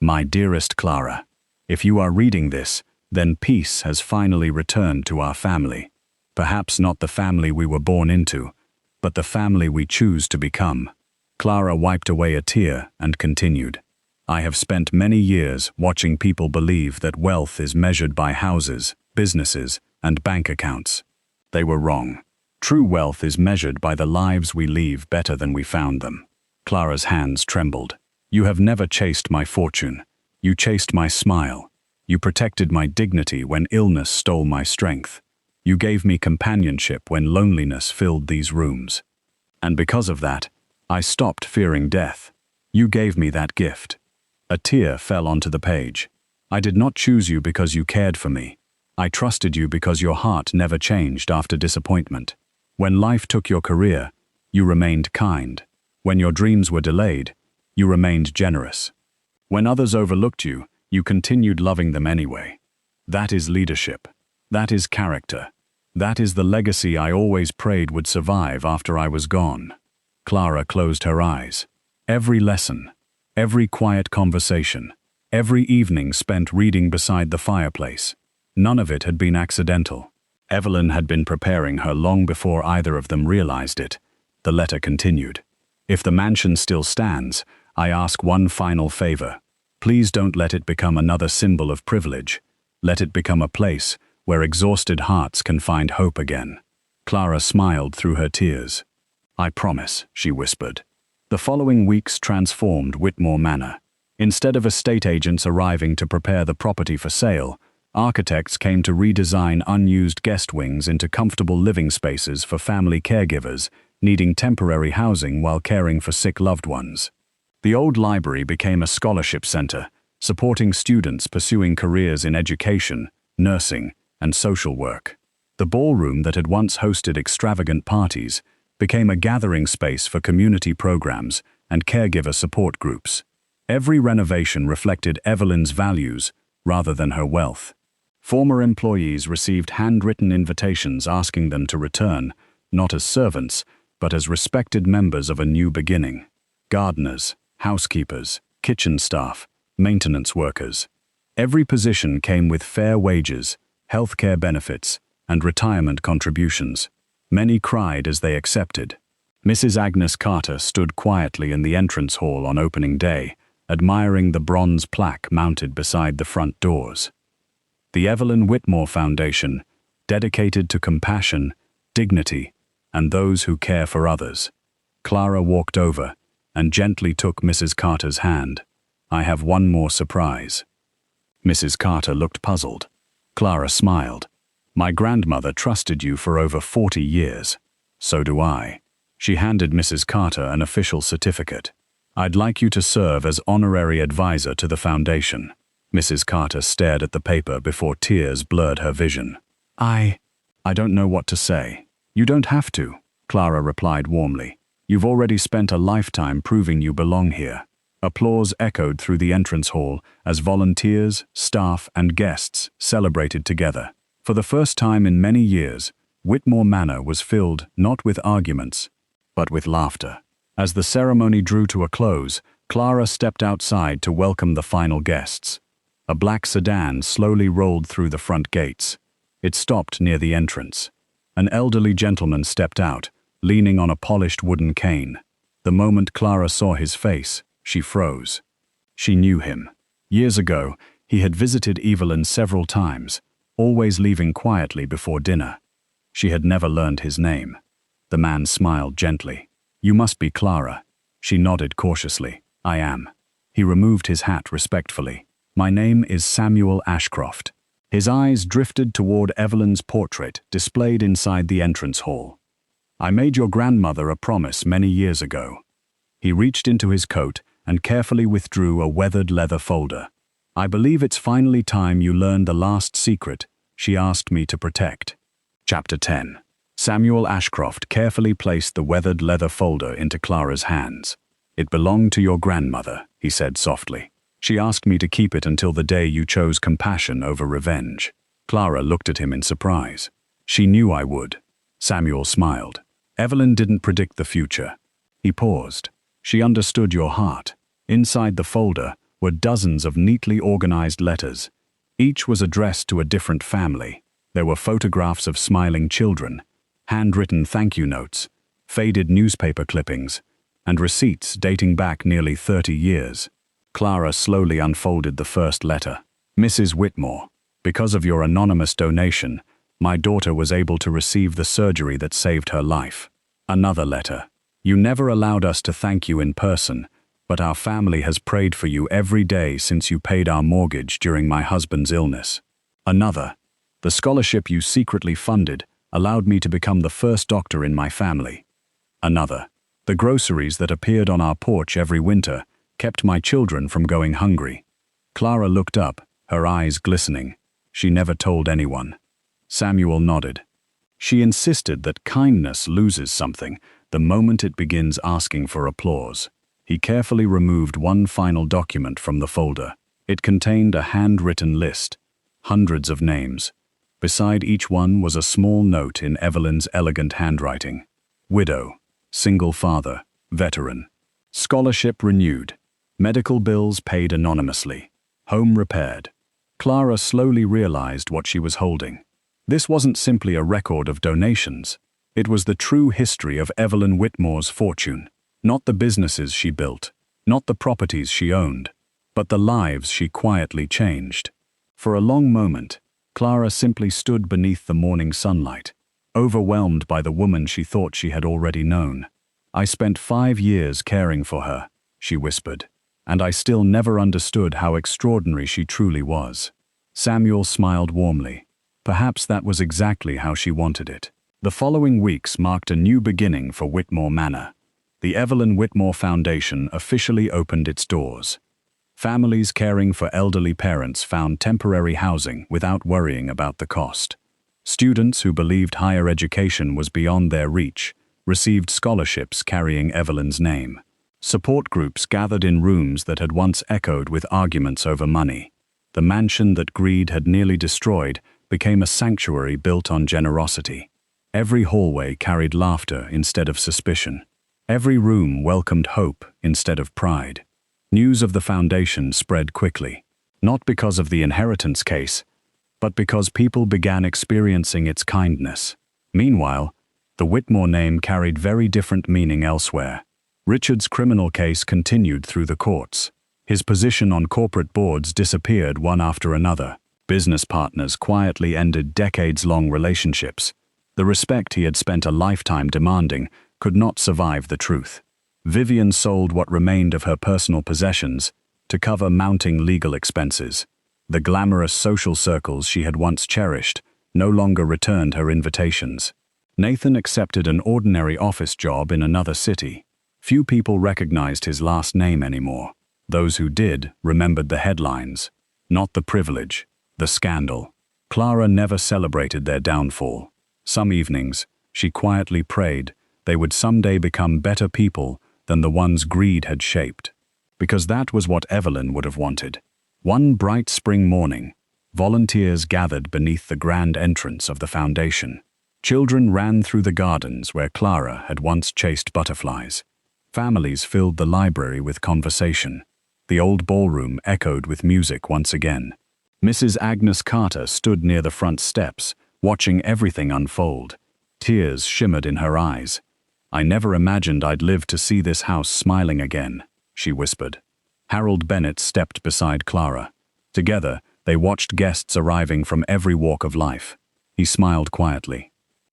My dearest Clara, if you are reading this, then peace has finally returned to our family. Perhaps not the family we were born into, but the family we choose to become. Clara wiped away a tear and continued. I have spent many years watching people believe that wealth is measured by houses, businesses, and bank accounts. They were wrong. True wealth is measured by the lives we leave better than we found them. Clara's hands trembled. You have never chased my fortune. You chased my smile. You protected my dignity when illness stole my strength. You gave me companionship when loneliness filled these rooms. And because of that, I stopped fearing death. You gave me that gift. A tear fell onto the page. I did not choose you because you cared for me. I trusted you because your heart never changed after disappointment. When life took your career, you remained kind. When your dreams were delayed, you remained generous. When others overlooked you, you continued loving them anyway. That is leadership. That is character. That is the legacy I always prayed would survive after I was gone. Clara closed her eyes. Every lesson, every quiet conversation, every evening spent reading beside the fireplace, none of it had been accidental. Evelyn had been preparing her long before either of them realized it. The letter continued. If the mansion still stands, I ask one final favor. Please don't let it become another symbol of privilege. Let it become a place where exhausted hearts can find hope again. Clara smiled through her tears. I promise, she whispered. The following weeks transformed Whitmore Manor. Instead of estate agents arriving to prepare the property for sale, architects came to redesign unused guest wings into comfortable living spaces for family caregivers needing temporary housing while caring for sick loved ones. The old library became a scholarship center, supporting students pursuing careers in education, nursing, and social work. The ballroom that had once hosted extravagant parties became a gathering space for community programs and caregiver support groups. Every renovation reflected Evelyn's values rather than her wealth. Former employees received handwritten invitations asking them to return, not as servants, but as respected members of a new beginning. Gardeners, housekeepers, kitchen staff, maintenance workers. Every position came with fair wages, healthcare benefits, and retirement contributions. Many cried as they accepted. Mrs. Agnes Carter stood quietly in the entrance hall on opening day, admiring the bronze plaque mounted beside the front doors. The Evelyn Whitmore Foundation, dedicated to compassion, dignity, and those who care for others. Clara walked over and gently took Mrs. Carter's hand. I have one more surprise. Mrs. Carter looked puzzled. Clara smiled. My grandmother trusted you for over 40 years. So do I. She handed Mrs. Carter an official certificate. I'd like you to serve as honorary advisor to the foundation. Mrs. Carter stared at the paper before tears blurred her vision. I don't know what to say. You don't have to, Clara replied warmly. You've already spent a lifetime proving you belong here. Applause echoed through the entrance hall as volunteers, staff, and guests celebrated together. For the first time in many years, Whitmore Manor was filled not with arguments, but with laughter. As the ceremony drew to a close, Clara stepped outside to welcome the final guests. A black sedan slowly rolled through the front gates. It stopped near the entrance. An elderly gentleman stepped out, leaning on a polished wooden cane. The moment Clara saw his face, she froze. She knew him. Years ago, he had visited Evelyn several times, always leaving quietly before dinner. She had never learned his name. The man smiled gently. You must be Clara. She nodded cautiously. I am. He removed his hat respectfully. My name is Samuel Ashcroft. His eyes drifted toward Evelyn's portrait displayed inside the entrance hall. I made your grandmother a promise many years ago. He reached into his coat and carefully withdrew a weathered leather folder. I believe it's finally time you learned the last secret she asked me to protect. Chapter 10. Samuel Ashcroft carefully placed the weathered leather folder into Clara's hands. It belonged to your grandmother, he said softly. She asked me to keep it until the day you chose compassion over revenge. Clara looked at him in surprise. She knew I would. Samuel smiled. Evelyn didn't predict the future. He paused. She understood your heart. Inside the folder were dozens of neatly organized letters. Each was addressed to a different family. There were photographs of smiling children, handwritten thank you notes, faded newspaper clippings, and receipts dating back nearly 30 years. Clara slowly unfolded the first letter. Mrs. Whitmore, because of your anonymous donation, my daughter was able to receive the surgery that saved her life. Another letter. You never allowed us to thank you in person, but our family has prayed for you every day since you paid our mortgage during my husband's illness. Another. The scholarship you secretly funded allowed me to become the first doctor in my family. Another. The groceries that appeared on our porch every winter kept my children from going hungry. Clara looked up, her eyes glistening. She never told anyone. Samuel nodded. She insisted that kindness loses something the moment it begins asking for applause. He carefully removed one final document from the folder. It contained a handwritten list, hundreds of names. Beside each one was a small note in Evelyn's elegant handwriting. Widow, single father, veteran. Scholarship renewed. Medical bills paid anonymously. Home repaired. Clara slowly realized what she was holding. This wasn't simply a record of donations. It was the true history of Evelyn Whitmore's fortune. Not the businesses she built, not the properties she owned, but the lives she quietly changed. For a long moment, Clara simply stood beneath the morning sunlight, overwhelmed by the woman she thought she had already known. I spent 5 years caring for her, she whispered, and I still never understood how extraordinary she truly was. Samuel smiled warmly. Perhaps that was exactly how she wanted it. The following weeks marked a new beginning for Whitmore Manor. The Evelyn Whitmore Foundation officially opened its doors. Families caring for elderly parents found temporary housing without worrying about the cost. Students who believed higher education was beyond their reach received scholarships carrying Evelyn's name. Support groups gathered in rooms that had once echoed with arguments over money. The mansion that greed had nearly destroyed became a sanctuary built on generosity. Every hallway carried laughter instead of suspicion. Every room welcomed hope instead of pride. News of the foundation spread quickly, not because of the inheritance case, but because people began experiencing its kindness. Meanwhile, the Whitmore name carried very different meaning elsewhere. Richard's criminal case continued through the courts. His position on corporate boards disappeared one after another. Business partners quietly ended decades-long relationships. The respect he had spent a lifetime demanding could not survive the truth. Vivian sold what remained of her personal possessions to cover mounting legal expenses. The glamorous social circles she had once cherished no longer returned her invitations. Nathan accepted an ordinary office job in another city. Few people recognized his last name anymore. Those who did remembered the headlines, not the privilege, the scandal. Clara never celebrated their downfall. Some evenings, she quietly prayed they would someday become better people than the ones greed had shaped. Because that was what Evelyn would have wanted. One bright spring morning, volunteers gathered beneath the grand entrance of the foundation. Children ran through the gardens where Clara had once chased butterflies. Families filled the library with conversation. The old ballroom echoed with music once again. Mrs. Agnes Carter stood near the front steps, watching everything unfold. Tears shimmered in her eyes. I never imagined I'd live to see this house smiling again, she whispered. Harold Bennett stepped beside Clara. Together, they watched guests arriving from every walk of life. He smiled quietly.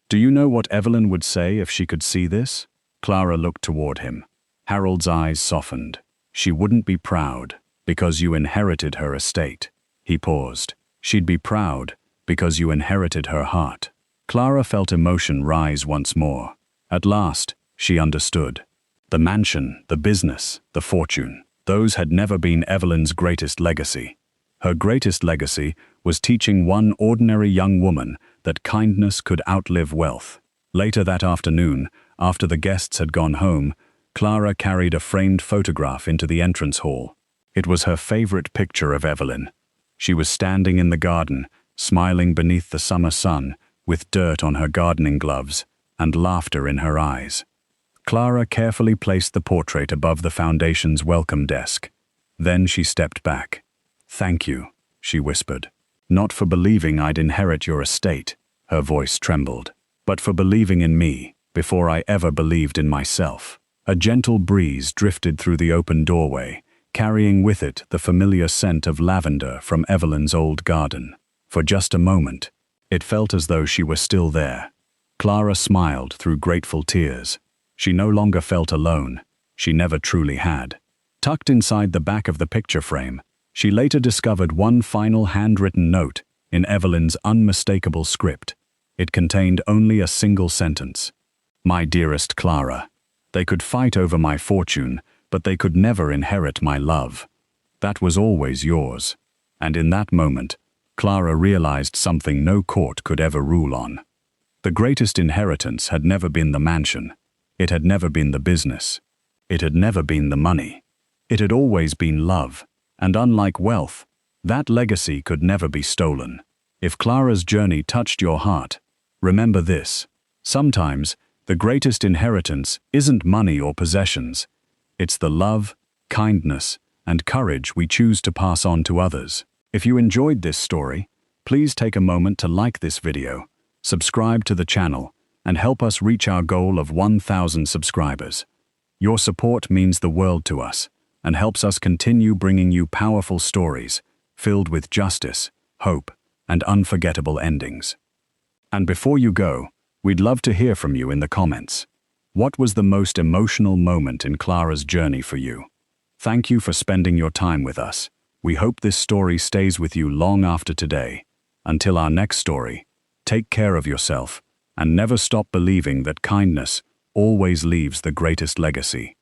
Do you know what Evelyn would say if she could see this? Clara looked toward him. Harold's eyes softened. She wouldn't be proud, because you inherited her estate. He paused. She'd be proud, because you inherited her heart. Clara felt emotion rise once more. At last, she understood. The mansion, the business, the fortune, those had never been Evelyn's greatest legacy. Her greatest legacy was teaching one ordinary young woman that kindness could outlive wealth. Later that afternoon, after the guests had gone home, Clara carried a framed photograph into the entrance hall. It was her favorite picture of Evelyn. She was standing in the garden, smiling beneath the summer sun, with dirt on her gardening gloves, and laughter in her eyes. Clara carefully placed the portrait above the foundation's welcome desk. Then she stepped back. "Thank you," she whispered. "Not for believing I'd inherit your estate," her voice trembled, "but for believing in me before I ever believed in myself." A gentle breeze drifted through the open doorway, carrying with it the familiar scent of lavender from Evelyn's old garden. For just a moment, it felt as though she were still there. Clara smiled through grateful tears. She no longer felt alone. She never truly had. Tucked inside the back of the picture frame, she later discovered one final handwritten note in Evelyn's unmistakable script. It contained only a single sentence. "My dearest Clara, they could fight over my fortune, but they could never inherit my love. That was always yours." And in that moment, Clara realized something no court could ever rule on. The greatest inheritance had never been the mansion. It had never been the business. It had never been the money. It had always been love. And unlike wealth, that legacy could never be stolen. If Clara's journey touched your heart, remember this: sometimes the greatest inheritance isn't money or possessions. It's the love, kindness, and courage we choose to pass on to others. If you enjoyed this story, please take a moment to like this video, subscribe to the channel, and help us reach our goal of 1,000 subscribers. Your support means the world to us and helps us continue bringing you powerful stories filled with justice, hope, and unforgettable endings. And before you go, we'd love to hear from you in the comments. What was the most emotional moment in Clara's journey for you? Thank you for spending your time with us. We hope this story stays with you long after today. Until our next story, take care of yourself and never stop believing that kindness always leaves the greatest legacy.